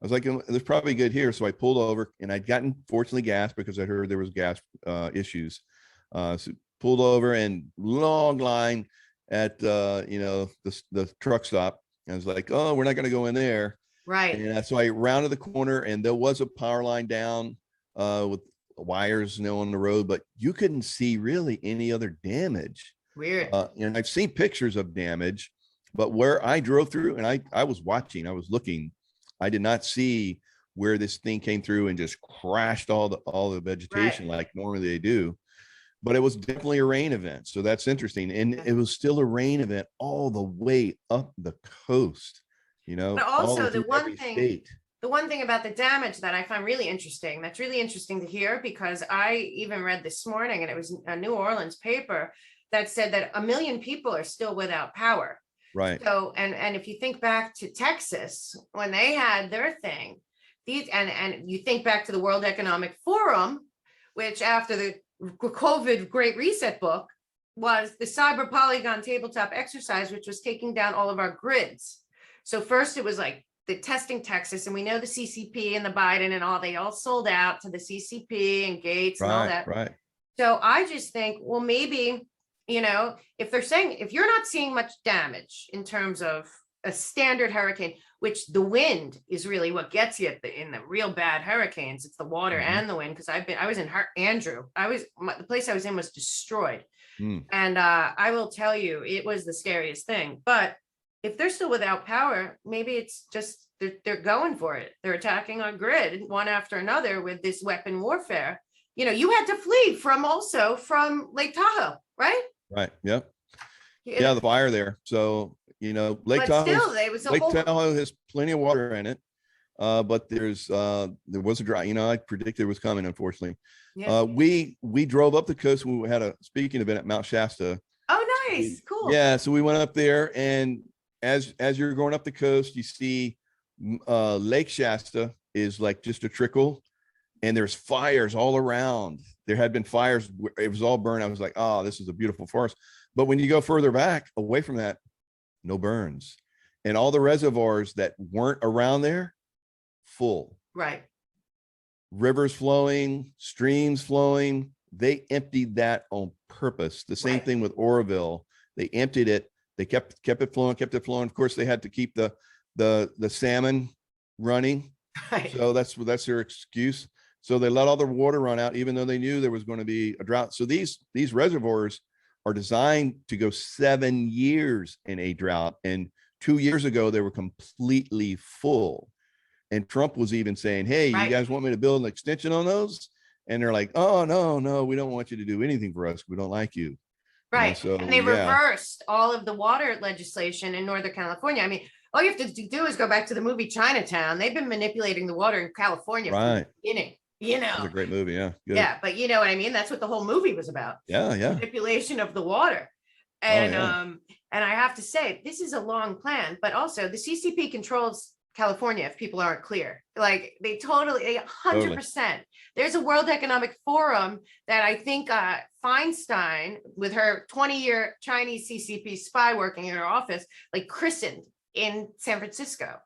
[SPEAKER 1] I was like, there's probably good here. So I pulled over, and I'd gotten fortunately gas because I heard there was gas issues. So pulled over, and long line at you know, the truck stop. And I was like, oh, we're not going to go in there.
[SPEAKER 2] Right.
[SPEAKER 1] And so I rounded the corner, and there was a power line down with wires, you know, on the road, but you couldn't see really any other damage.
[SPEAKER 2] Weird.
[SPEAKER 1] And I've seen pictures of damage, but where I drove through, and I was watching, I was looking, I did not see where this thing came through and just crashed all the vegetation
[SPEAKER 2] Right.
[SPEAKER 1] like normally they do. But it was definitely a rain event. So that's interesting. And it was still a rain event all the way up the coast, you know,
[SPEAKER 2] But
[SPEAKER 1] all
[SPEAKER 2] also
[SPEAKER 1] through every state.
[SPEAKER 2] the one thing about the damage that I find really interesting, that's really interesting to hear, because I even read this morning, and it was a New Orleans paper that said that 1 million people are still without power.
[SPEAKER 1] Right.
[SPEAKER 2] So, and if you think back to Texas, when they had their thing, these, and you think back to the World Economic Forum, which after the COVID Great Reset book was the cyber polygon tabletop exercise, which was taking down all of our grids. So first it was like the testing Texas, and we know the CCP and the Biden and all, they all sold out to the CCP and Gates and all that.
[SPEAKER 1] Right.
[SPEAKER 2] So I just think, well, maybe, you know, if they're saying, if you're not seeing much damage in terms of a standard hurricane, which the wind is really what gets you in the real bad hurricanes, it's the water and the wind. Because I was in Andrew, the place I was in was destroyed. And I will tell you, it was the scariest thing. But if they're still without power, maybe it's just they're going for it. They're attacking our grid one after another with this weapon warfare. You know, you had to flee from Lake Tahoe, right?
[SPEAKER 1] Right. Yep. Yeah, the fire there. So, you know, Lake Tahoe has plenty of water in it. But there was a dry, you know, I predicted it was coming, unfortunately.
[SPEAKER 2] Yeah.
[SPEAKER 1] We drove up the coast. We had a speaking event at Mount Shasta.
[SPEAKER 2] Oh, nice. Cool.
[SPEAKER 1] Yeah. So we went up there, and as you're going up the coast, you see Lake Shasta is like just a trickle, and there's fires all around. There had been fires. It was all burned. I was like, oh, this is a beautiful forest. But when you go further back away from that, no burns. And all the reservoirs that weren't around there, full.
[SPEAKER 2] Right.
[SPEAKER 1] Rivers flowing, streams flowing. They emptied that on purpose. The same thing with Oroville. They emptied it. They kept it flowing. Of course, they had to keep the salmon running.
[SPEAKER 2] Right.
[SPEAKER 1] So that's their excuse. So they let all the water run out, even though they knew there was going to be a drought. So these reservoirs are designed to go 7 years in a drought. And 2 years ago, they were completely full. And Trump was even saying, hey, you guys want me to build an extension on those? And they're like, oh, no, we don't want you to do anything for us. We don't like you.
[SPEAKER 2] Right.
[SPEAKER 1] So,
[SPEAKER 2] and they reversed all of the water legislation in Northern California. I mean, all you have to do is go back to the movie Chinatown. They've been manipulating the water in California from the beginning. You know,
[SPEAKER 1] it's a great movie. Yeah.
[SPEAKER 2] Good. Yeah. But you know what I mean? That's what the whole movie was about.
[SPEAKER 1] Yeah.
[SPEAKER 2] Manipulation of the water. And, and I have to say, this is a long plan, but also the CCP controls California, if people aren't clear. Like they 100%. There's a World Economic Forum that I think Feinstein, with her 20-year Chinese CCP spy working in her office, like christened in San Francisco.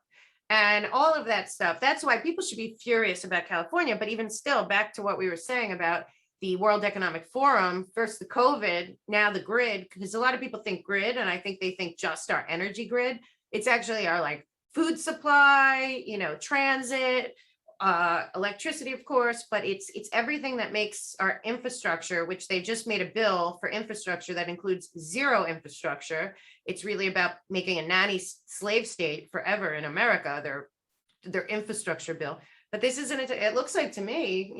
[SPEAKER 2] And all of that stuff. That's why people should be furious about California. But even still, back to what we were saying about the World Economic Forum, first the COVID, now the grid, because a lot of people think grid, and I think they think just our energy grid. It's actually our like food supply, you know, transit, electricity, of course, but it's everything that makes our infrastructure, which they just made a bill for infrastructure that includes zero infrastructure. It's really about making a nanny slave state forever in America, their infrastructure bill. But this isn't, it looks like to me,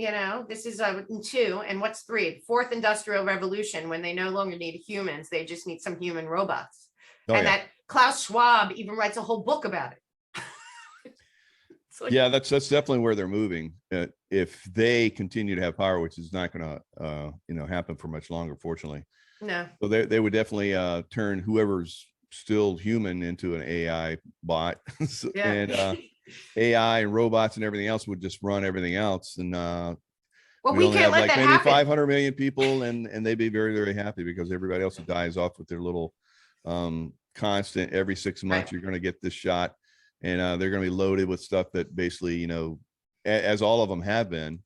[SPEAKER 2] this is two, and what's three? Fourth industrial revolution, when they no longer need humans, they just need some human robots.
[SPEAKER 1] Oh,
[SPEAKER 2] And
[SPEAKER 1] yeah.
[SPEAKER 2] that Klaus Schwab even writes a whole book about it. It's like,
[SPEAKER 1] Yeah, that's definitely where they're moving. If they continue to have power, which is not going to, happen for much longer, fortunately.
[SPEAKER 2] no,
[SPEAKER 1] So they would definitely turn whoever's still human into an AI bot,
[SPEAKER 2] yeah.
[SPEAKER 1] and AI and robots and everything else would just run everything else. And
[SPEAKER 2] Well,
[SPEAKER 1] we
[SPEAKER 2] we
[SPEAKER 1] only
[SPEAKER 2] can't
[SPEAKER 1] have
[SPEAKER 2] let
[SPEAKER 1] like
[SPEAKER 2] that
[SPEAKER 1] maybe
[SPEAKER 2] happen.
[SPEAKER 1] 500 million people, and they'd be very, very happy, because everybody else dies off with their little constant. Every 6 months,
[SPEAKER 2] Right.
[SPEAKER 1] you're going to get this shot, and they're going to be loaded with stuff that basically, as all of them have been,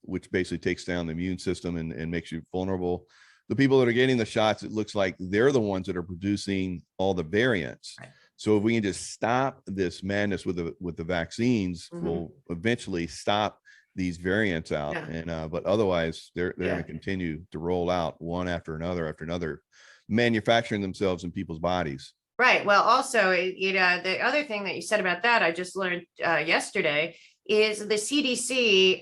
[SPEAKER 1] which basically takes down the immune system and makes you vulnerable. The people that are getting the shots, it looks like they're the ones that are producing all the variants.
[SPEAKER 2] Right.
[SPEAKER 1] So if we can just stop this madness with the vaccines,
[SPEAKER 2] Mhm.
[SPEAKER 1] we'll eventually stop these variants out.
[SPEAKER 2] Yeah.
[SPEAKER 1] And but otherwise, they're
[SPEAKER 2] Yeah.
[SPEAKER 1] going to continue to roll out one after another, manufacturing themselves in people's bodies.
[SPEAKER 2] Right. Well, also, the other thing that you said about that, I just learned yesterday, is the CDC.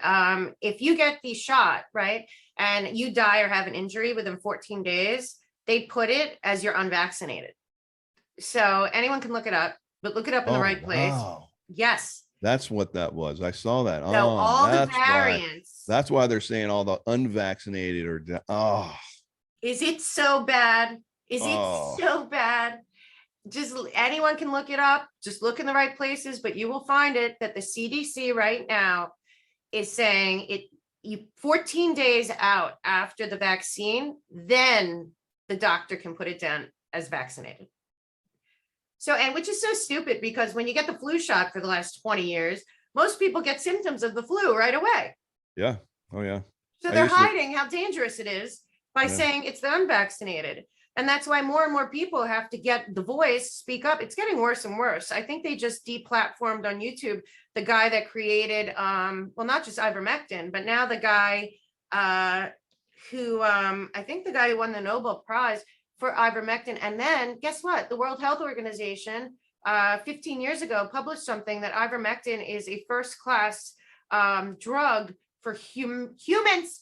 [SPEAKER 2] If you get the shot, right, and you die or have an injury within 14 days, they put it as you're unvaccinated. So anyone can look it up, but look it up in the right place.
[SPEAKER 1] Wow.
[SPEAKER 2] Yes.
[SPEAKER 1] That's what that was. I saw that.
[SPEAKER 2] So all the
[SPEAKER 1] That's why.
[SPEAKER 2] variants.
[SPEAKER 1] That's why they're saying all the unvaccinated are.
[SPEAKER 2] Is it so bad? Is it
[SPEAKER 1] Oh.
[SPEAKER 2] so bad? Just anyone can look it up. Just look in the right places, but you will find it that the CDC right now is saying you 14 days out after the vaccine, then the doctor can put it down as vaccinated. So, and which is so stupid, because when you get the flu shot for the last 20 years, most people get symptoms of the flu right away.
[SPEAKER 1] Yeah. Oh, yeah.
[SPEAKER 2] So
[SPEAKER 1] I
[SPEAKER 2] they're
[SPEAKER 1] used to-
[SPEAKER 2] hiding how dangerous it is by
[SPEAKER 1] Yeah.
[SPEAKER 2] saying it's the unvaccinated. And that's why more and more people have to get the voice, speak up. It's getting worse and worse. I think they just deplatformed on YouTube the guy that created, well, not just ivermectin, but now the guy who, I think the guy who won the Nobel Prize for ivermectin. And then guess what? The World Health Organization 15 years ago published something that ivermectin is a first-class drug for humans.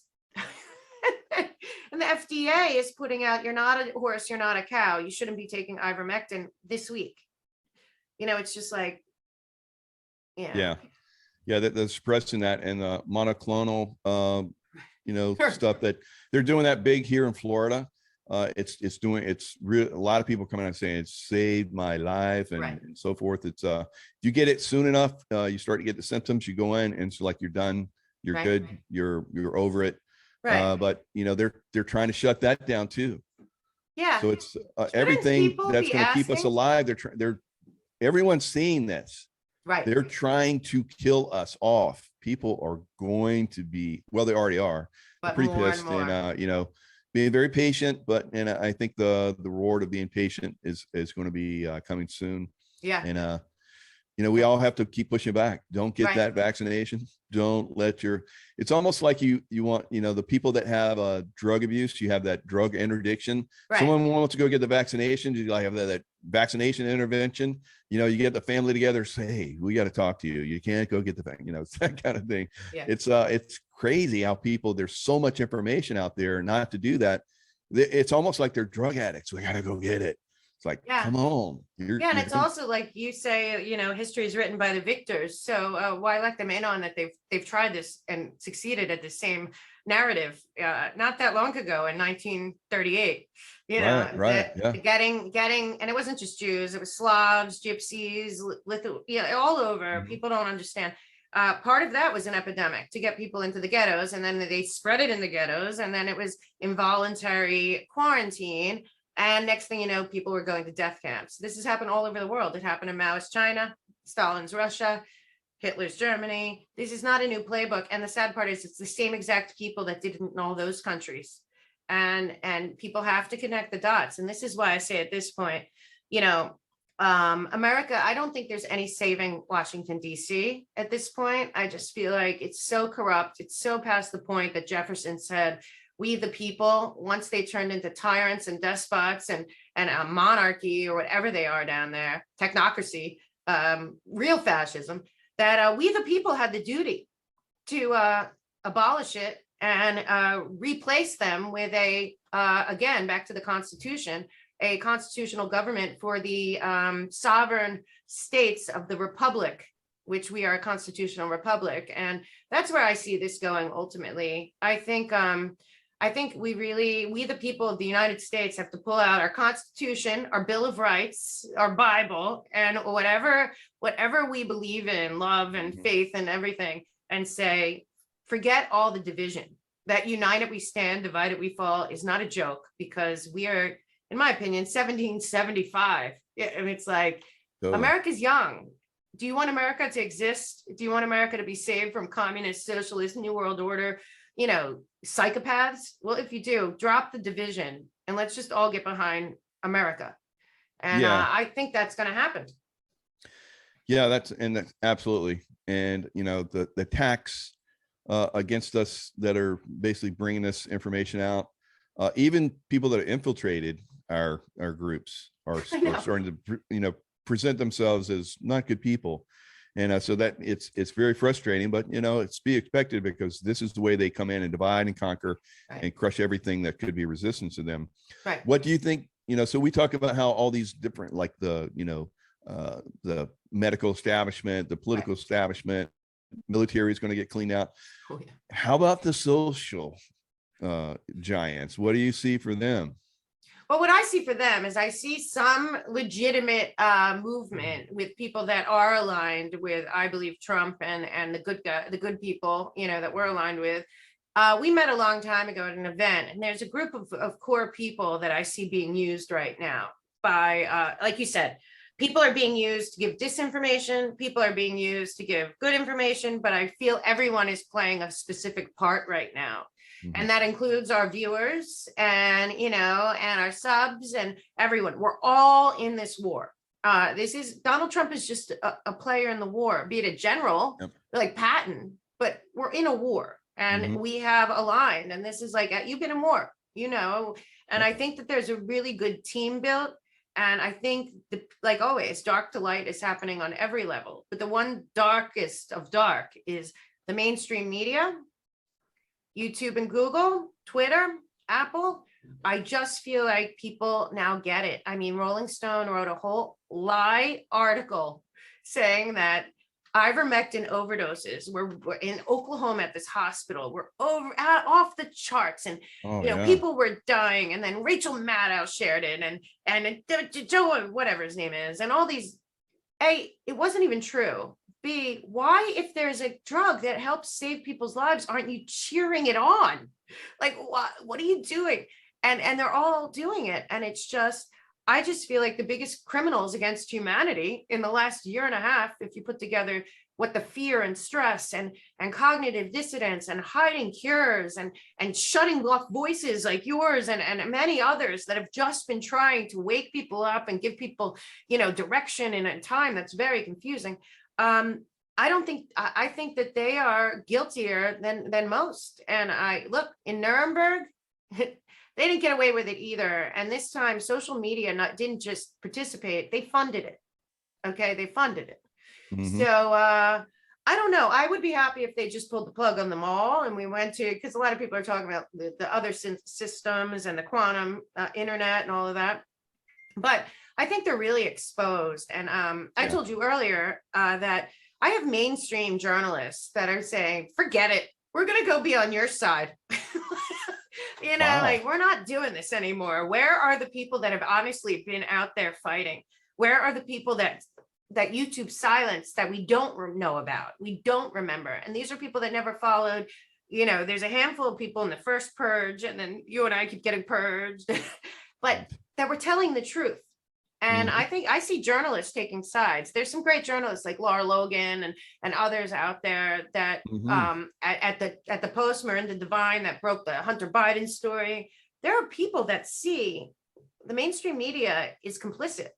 [SPEAKER 2] And the FDA is putting out, you're not a horse, you're not a cow. You shouldn't be taking ivermectin this week. It's just like,
[SPEAKER 1] Yeah. They're suppressing that, and the monoclonal,
[SPEAKER 2] Sure.
[SPEAKER 1] stuff that they're doing that big here in Florida. It's real. A lot of people coming out saying it saved my life, and,
[SPEAKER 2] Right.
[SPEAKER 1] and so forth. It's you get it soon enough, you start to get the symptoms, you go in, and it's like you're done, you're
[SPEAKER 2] Right.
[SPEAKER 1] good, you're over it.
[SPEAKER 2] Right.
[SPEAKER 1] But they're trying to shut that down too.
[SPEAKER 2] Yeah.
[SPEAKER 1] So it's everything
[SPEAKER 2] people
[SPEAKER 1] that's
[SPEAKER 2] be
[SPEAKER 1] going to keep us
[SPEAKER 2] asking?
[SPEAKER 1] alive. Everyone's seeing this.
[SPEAKER 2] Right.
[SPEAKER 1] They're trying to kill us off. People are going to be, well, they already are. They're
[SPEAKER 2] But
[SPEAKER 1] pretty
[SPEAKER 2] more and
[SPEAKER 1] pissed,
[SPEAKER 2] more.
[SPEAKER 1] and being very patient. And I think the reward of being patient is going to be coming soon.
[SPEAKER 2] Yeah.
[SPEAKER 1] And we all have to keep pushing back. Don't get
[SPEAKER 2] Right.
[SPEAKER 1] that vaccination. Don't let it's almost like you want, the people that have drug abuse, you have that drug interdiction.
[SPEAKER 2] Right.
[SPEAKER 1] Someone wants to go get the vaccination. You have that vaccination intervention. You get the family together, say, hey, we got to talk to you. You can't go get the vaccine. It's that kind of thing.
[SPEAKER 2] Yeah.
[SPEAKER 1] It's crazy how there's so much information out there not to do that. It's almost like they're drug addicts. We got to go get it. It's like,
[SPEAKER 2] Yeah.
[SPEAKER 1] come on.
[SPEAKER 2] And it's also like you say, history is written by the victors. So why let them in on that? They've tried this and succeeded at the same narrative not that long ago in 1938.
[SPEAKER 1] Right. Yeah.
[SPEAKER 2] Getting, and it wasn't just Jews; it was Slavs, Gypsies, all over.
[SPEAKER 1] Mhm.
[SPEAKER 2] People don't understand. Part of that was an epidemic to get people into the ghettos, and then they spread it in the ghettos, and then it was involuntary quarantine. And next thing you know, people were going to death camps. This has happened all over the world. It happened in Maoist China, Stalin's Russia, Hitler's Germany. This is not a new playbook. And the sad part is it's the same exact people that did it in all those countries. And people have to connect the dots. And this is why I say at this point, America, I don't think there's any saving Washington, D.C. at this point. I just feel like it's so corrupt. It's so past the point that Jefferson said, we the people, once they turned into tyrants and despots and a monarchy or whatever they are down there, technocracy, real fascism, that we the people had the duty to abolish it and replace them with a, again, back to the Constitution, a constitutional government for the sovereign states of the republic, which we are a constitutional republic. And that's where I see this going ultimately. I think we the people of the United States have to pull out our Constitution, our Bill of Rights, our Bible, and whatever we believe in, love and faith and everything, and say, forget all the division. That united we stand, divided we fall is not a joke, because we are, in my opinion, 1775. And it's like,
[SPEAKER 1] Totally.
[SPEAKER 2] America's young. Do you want America to exist? Do you want America to be saved from communist, socialist, new world order, psychopaths? Well, if you do, drop the division and let's just all get behind America. And
[SPEAKER 1] Yeah.
[SPEAKER 2] I think that's going to happen.
[SPEAKER 1] Yeah, that's absolutely. And, the attacks against us that are basically bringing this information out, even people that are infiltrated our groups are starting to, present themselves as not good people. And so that it's very frustrating, but, it's be expected, because this is the way they come in and divide and conquer,
[SPEAKER 2] Right.
[SPEAKER 1] and crush everything that could be resistance to them.
[SPEAKER 2] Right.
[SPEAKER 1] What do you think? So we talk about how all these different, like the medical establishment, the political establishment, military is going to get cleaned out.
[SPEAKER 2] Oh, yeah.
[SPEAKER 1] How about the social giants? What do you see for them?
[SPEAKER 2] Well, what I see for them is I see some legitimate movement with people that are aligned with, I believe, Trump and the good people, that we're aligned with. We met a long time ago at an event, and there's a group of core people that I see being used right now by, like you said, people are being used to give disinformation. People are being used to give good information, but I feel everyone is playing a specific part right now. And that includes our viewers and, and our subs and everyone. We're all in this war. Donald Trump is just a player in the war, be it a general, like Patton, but we're in a war and we have aligned. And this is like, you've been in war, and I think that there's a really good team built. And I think, like always, dark to light is happening on every level. But the one darkest of dark is the mainstream media, YouTube and Google, Twitter, Apple. I just feel like people now get it. I mean, Rolling Stone wrote a whole lie article saying that ivermectin overdoses were in Oklahoma at this hospital were off the charts, and people were dying. And then Rachel Maddow shared it, and Joe, whatever his name is, and all these. A, it wasn't even true. B, why, if there's a drug that helps save people's lives, aren't you cheering it on? Like, what are you doing? And they're all doing it. And it's just, I just feel like the biggest criminals against humanity in the last year and a half, if you put together what the fear and stress and cognitive dissonance and hiding cures and shutting off voices like yours and many others that have just been trying to wake people up and give people, direction in a time that's very confusing. I think that they are guiltier than most. And I look in Nuremberg, they didn't get away with it either. And this time social media didn't just participate, they funded it. Okay. They funded it. So, I don't know. I would be happy if they just pulled the plug on them all. And we went to, because a lot of people are talking about the other systems and the quantum internet and all of that. But I think they're really exposed. And I told you earlier that I have mainstream journalists that are saying, forget it. We're going to go be on your side. Like, we're not doing this anymore. Where are the people that have honestly been out there fighting? Where are the people that YouTube silenced that we don't know about? We don't remember. And these are people that never followed. There's a handful of people in the first purge, and then you and I keep getting purged, but that were telling the truth. And I think I see journalists taking sides. There's some great journalists like Laura Logan and others out there that at the Post, Miranda Devine, that broke the Hunter Biden story. There are people that see the mainstream media is complicit,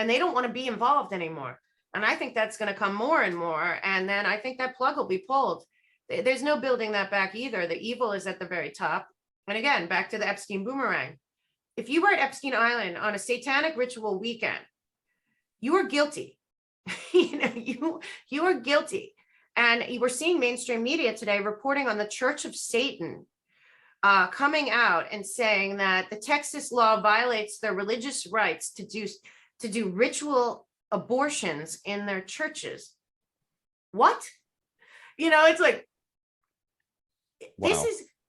[SPEAKER 2] and they don't want to be involved anymore. And I think that's going to come more and more. And then I think that plug will be pulled. There's no building that back either. The evil is at the very top. And again, back to the Epstein boomerang. If you were at Epstein Island on a satanic ritual weekend, you are guilty. You are guilty. And you were seeing mainstream media today reporting on the Church of Satan coming out and saying that the Texas law violates their religious rights to do ritual abortions in their churches. What? It's like,
[SPEAKER 1] Wow.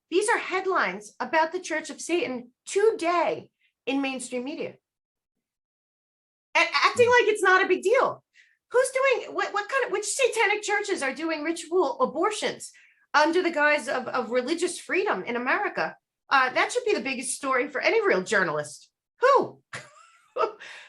[SPEAKER 2] these are headlines about the Church of Satan today in mainstream media. And acting like it's not a big deal. Who's doing which satanic churches are doing ritual abortions under the guise of religious freedom in America? That should be the biggest story for any real journalist. Who?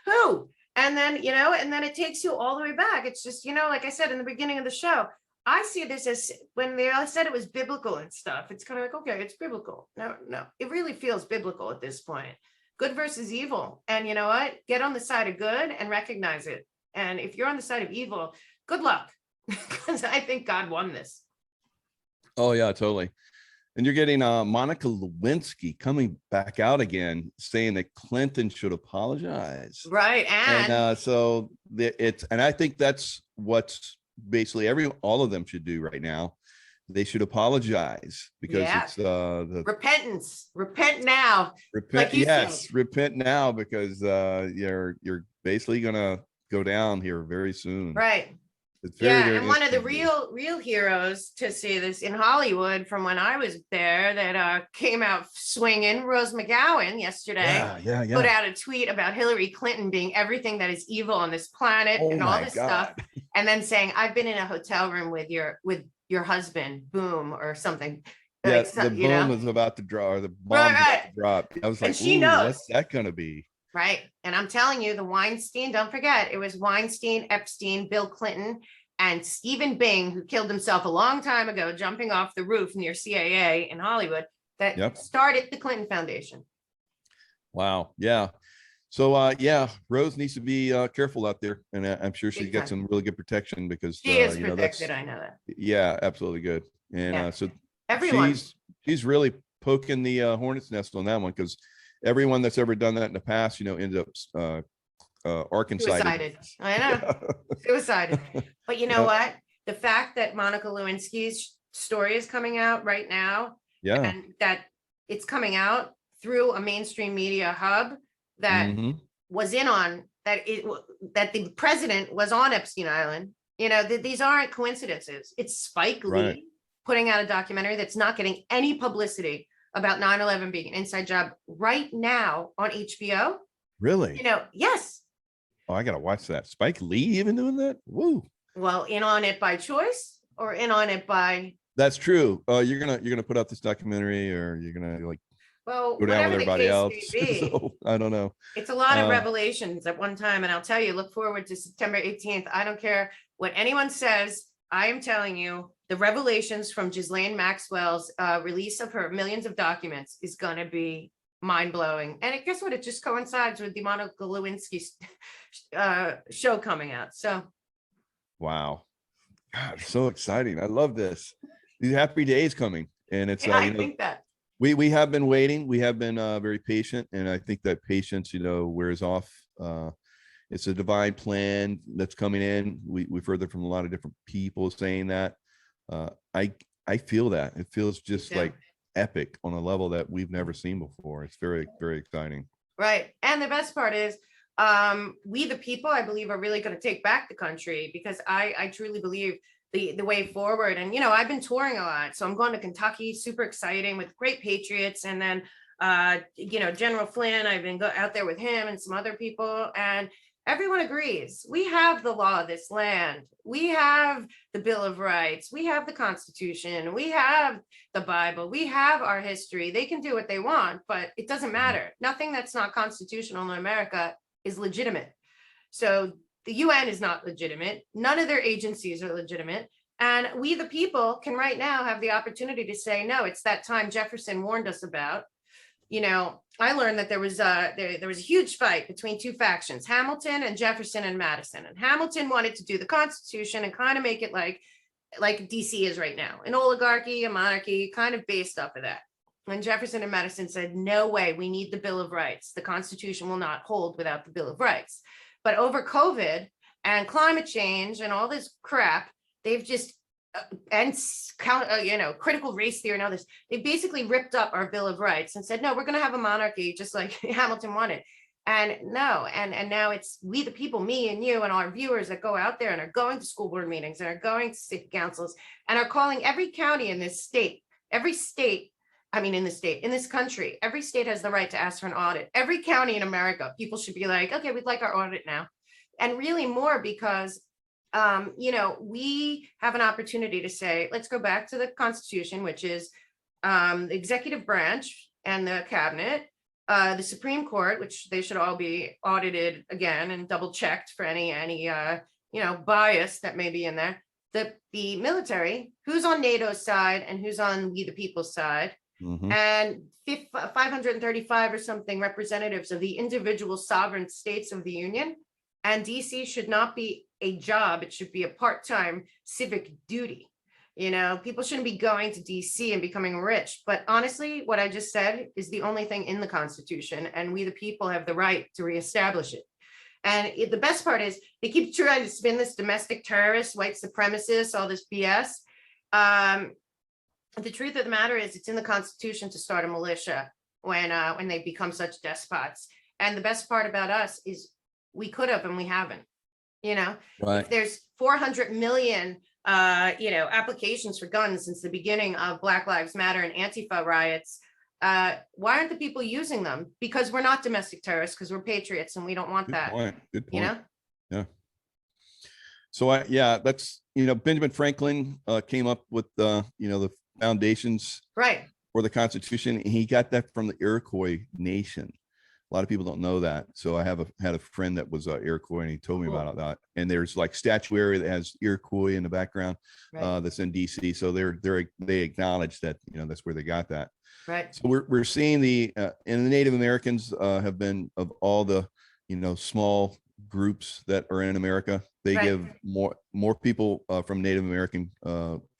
[SPEAKER 2] Who? And then, and then it takes you all the way back. It's just, like I said in the beginning of the show, I see this as when they all said it was biblical and stuff. It's kind of like, okay, it's biblical. No, it really feels biblical at this point. Good versus evil. And you know what? Get on the side of good and recognize it. And if you're on the side of evil, good luck. Because I think God won this.
[SPEAKER 1] Oh yeah, totally. And you're getting Monica Lewinsky coming back out again, saying that Clinton should apologize.
[SPEAKER 2] Right. And
[SPEAKER 1] so and I think that's what's basically all of them should do right now. They should apologize because it's the
[SPEAKER 2] repentance. Repent now.
[SPEAKER 1] Repent, yes, repent now, because you're basically gonna go down here very soon.
[SPEAKER 2] Right.
[SPEAKER 1] It's very
[SPEAKER 2] and one of the real heroes to see this in Hollywood from when I was there that came out swinging, Rose McGowan yesterday.
[SPEAKER 1] Yeah.
[SPEAKER 2] Put out a tweet about Hillary Clinton being everything that is evil on this planet and all this stuff, and then saying, "I've been in a hotel room with your husband," boom, or something.
[SPEAKER 1] Yeah,
[SPEAKER 2] like,
[SPEAKER 1] the boom is about to drop, or the bomb's about to drop. I was like,
[SPEAKER 2] she knows.
[SPEAKER 1] What's that gonna be?
[SPEAKER 2] Right. And I'm telling you, the Weinstein, don't forget, it was Weinstein, Epstein, Bill Clinton, and Stephen Bing, who killed himself a long time ago, jumping off the roof near CAA in Hollywood, that started the Clinton Foundation.
[SPEAKER 1] Wow. Yeah. So, Rose needs to be careful out there. And I'm sure she gets some really good protection because
[SPEAKER 2] she is protected. I know that.
[SPEAKER 1] Yeah, absolutely good. And so
[SPEAKER 2] everyone,
[SPEAKER 1] she's really poking the hornet's nest on that one, because everyone that's ever done that in the past, ended up suicided.
[SPEAKER 2] I know. Suicided. But you know what? The fact that Monica Lewinsky's story is coming out right now, and that it's coming out through a mainstream media hub that was in on that the president was on Epstein Island. These aren't coincidences. It's Spike Lee putting out a documentary that's not getting any publicity about 9/11 being an inside job right now on HBO.
[SPEAKER 1] Really?
[SPEAKER 2] Yes.
[SPEAKER 1] Oh, I gotta watch that. Spike Lee even doing that? Woo.
[SPEAKER 2] Well, in on it by choice or in on it by.
[SPEAKER 1] That's true. You're gonna put out this documentary, or you're gonna go down with everybody else. So, I don't know.
[SPEAKER 2] It's a lot of revelations at one time, and I'll tell you, look forward to September 18th. I don't care what anyone says. I am telling you, the revelations from Ghislaine Maxwell's release of her millions of documents is going to be mind-blowing. And guess what? It just coincides with the Monica Lewinsky show coming out. So,
[SPEAKER 1] wow, God, so exciting! I love this. These happy days coming, and it's
[SPEAKER 2] I think that
[SPEAKER 1] we have been waiting. We have been very patient, and I think that patience, wears off. It's a divine plan that's coming in. We've heard that from a lot of different people saying that. I feel that. It feels just like epic on a level that we've never seen before. It's very, very exciting.
[SPEAKER 2] Right. And the best part is we the people, I believe, are really going to take back the country, because I truly believe the way forward. And I've been touring a lot, so I'm going to Kentucky, super exciting, with great patriots. And then General Flynn, I've been out there with him and some other people, and everyone agrees. We have the law of this land. We have the Bill of Rights. We have the Constitution. We have the Bible. We have our history. They can do what they want, but it doesn't matter. Nothing that's not constitutional in America is legitimate. So the UN is not legitimate. None of their agencies are legitimate. And we, the people, can right now have the opportunity to say, no, it's that time Jefferson warned us about. I learned that there was a huge fight between two factions, Hamilton and Jefferson and Madison. And Hamilton wanted to do the Constitution and kind of make it like DC is right now, an oligarchy, a monarchy, kind of based off of that. And Jefferson and Madison said, no way, we need the Bill of Rights. The Constitution will not hold without the Bill of Rights. But over COVID and climate change and all this crap, they've just critical race theory and all this, they basically ripped up our Bill of Rights and said, no, we're going to have a monarchy just like Hamilton wanted. And no, and now it's we the people, me and you and our viewers that go out there and are going to school board meetings and are going to city councils and are calling every county in this state, in this country, every state has the right to ask for an audit. Every county in America, people should be like, okay, we'd like our audit now. And really more because we have an opportunity to say, let's go back to the Constitution, which is the executive branch and the cabinet, the Supreme Court, which they should all be audited again and double checked for any bias that may be in there. The military, who's on NATO's side and who's on we the people's side, and 535 or something representatives of the individual sovereign states of the Union. And DC should not be a job. It should be a part-time civic duty. People shouldn't be going to DC and becoming rich. But honestly, what I just said is the only thing in the Constitution, and we the people have the right to reestablish it. And the best part is they keep trying to spin this domestic terrorist, white supremacist, all this BS. The truth of the matter is it's in the Constitution to start a militia when they become such despots. And the best part about us is we could have and we haven't.
[SPEAKER 1] Right.
[SPEAKER 2] If there's 400 million applications for guns since the beginning of Black Lives Matter and Antifa riots, why aren't the people using them? Because we're not domestic terrorists, because we're patriots and we don't want that.
[SPEAKER 1] Good point. Yeah. So that's Benjamin Franklin came up with the foundations
[SPEAKER 2] right
[SPEAKER 1] for the Constitution. He got that from the Iroquois Nation. A lot of people don't know that. So I had a friend that was Iroquois, and he told me about that. And there's like statuary that has Iroquois in the background, that's in DC. So they acknowledge that that's where they got that.
[SPEAKER 2] Right.
[SPEAKER 1] So we're seeing and the Native Americans have been, of all the small groups that are in America, they give more people from Native American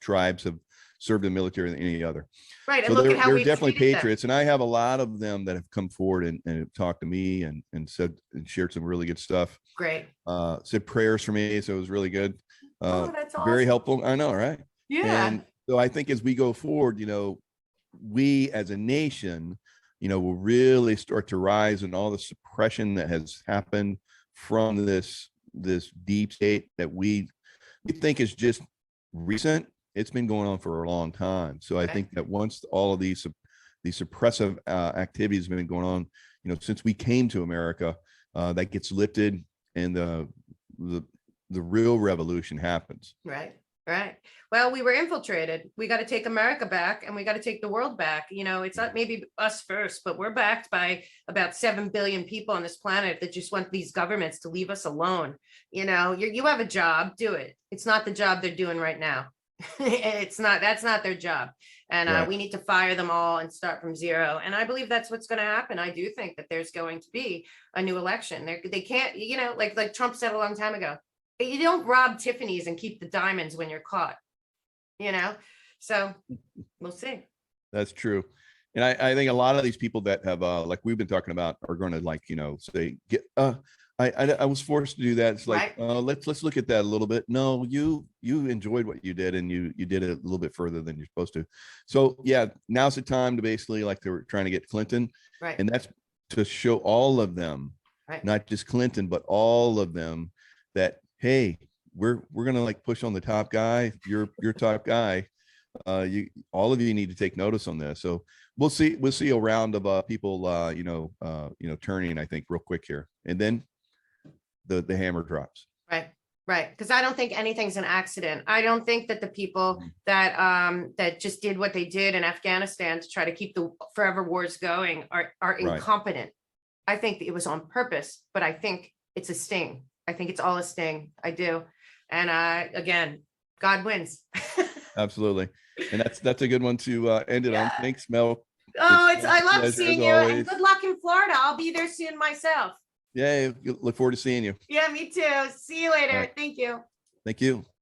[SPEAKER 1] tribes have served in the military than any other.
[SPEAKER 2] Right.
[SPEAKER 1] So they're definitely patriots. And I have a lot of them that have come forward and have talked to me and said and shared some really good stuff.
[SPEAKER 2] Great.
[SPEAKER 1] Said prayers for me. So it was really good.
[SPEAKER 2] That's awesome.
[SPEAKER 1] Very helpful. I know, right?
[SPEAKER 2] Yeah.
[SPEAKER 1] And so I think as we go forward, we as a nation, will really start to rise, and all the suppression that has happened from this deep state that we think is just recent. It's been going on for a long time. So I think that once all of these suppressive activities have been going on, since we came to America, that gets lifted, and the real revolution happens.
[SPEAKER 2] Right. Well, we were infiltrated. We got to take America back, and we got to take the world back. It's not maybe us first, but we're backed by about 7 billion people on this planet that just want these governments to leave us alone. You have a job, do it. It's not the job they're doing right now. That's not their job. And we need to fire them all and start from zero. And I believe that's what's going to happen. I do think that there's going to be a new election. They can't, like Trump said a long time ago, you don't rob Tiffany's and keep the diamonds when you're caught, so we'll see.
[SPEAKER 1] That's true. And I think a lot of these people that have, like we've been talking about, are going to say, I was forced to do that. It's like, let's look at that a little bit. No, you enjoyed what you did, and you did it a little bit further than you're supposed to. So now's the time to basically, like they were trying to get Clinton, and that's to show all of them, not just Clinton, but all of them, that hey, we're gonna push on the top guy. You're top guy. All of you need to take notice on this. So we'll see a round of people turning, I think, real quick here, and then the hammer drops.
[SPEAKER 2] Right. Because I don't think anything's an accident. I don't think that the people that just did what they did in Afghanistan to try to keep the forever wars going are incompetent. I think it was on purpose, but I think it's a sting. I think it's all a sting. I do. And again, God wins.
[SPEAKER 1] Absolutely. And that's a good one to end it on. Thanks, Mel.
[SPEAKER 2] Oh,
[SPEAKER 1] It's
[SPEAKER 2] I
[SPEAKER 1] a
[SPEAKER 2] love
[SPEAKER 1] pleasure as
[SPEAKER 2] seeing you and
[SPEAKER 1] always.
[SPEAKER 2] good luck in Florida. I'll be there soon myself.
[SPEAKER 1] Yeah, look forward to seeing you.
[SPEAKER 2] Yeah, me too. See you later.
[SPEAKER 1] All right.
[SPEAKER 2] Thank you.
[SPEAKER 1] Thank you.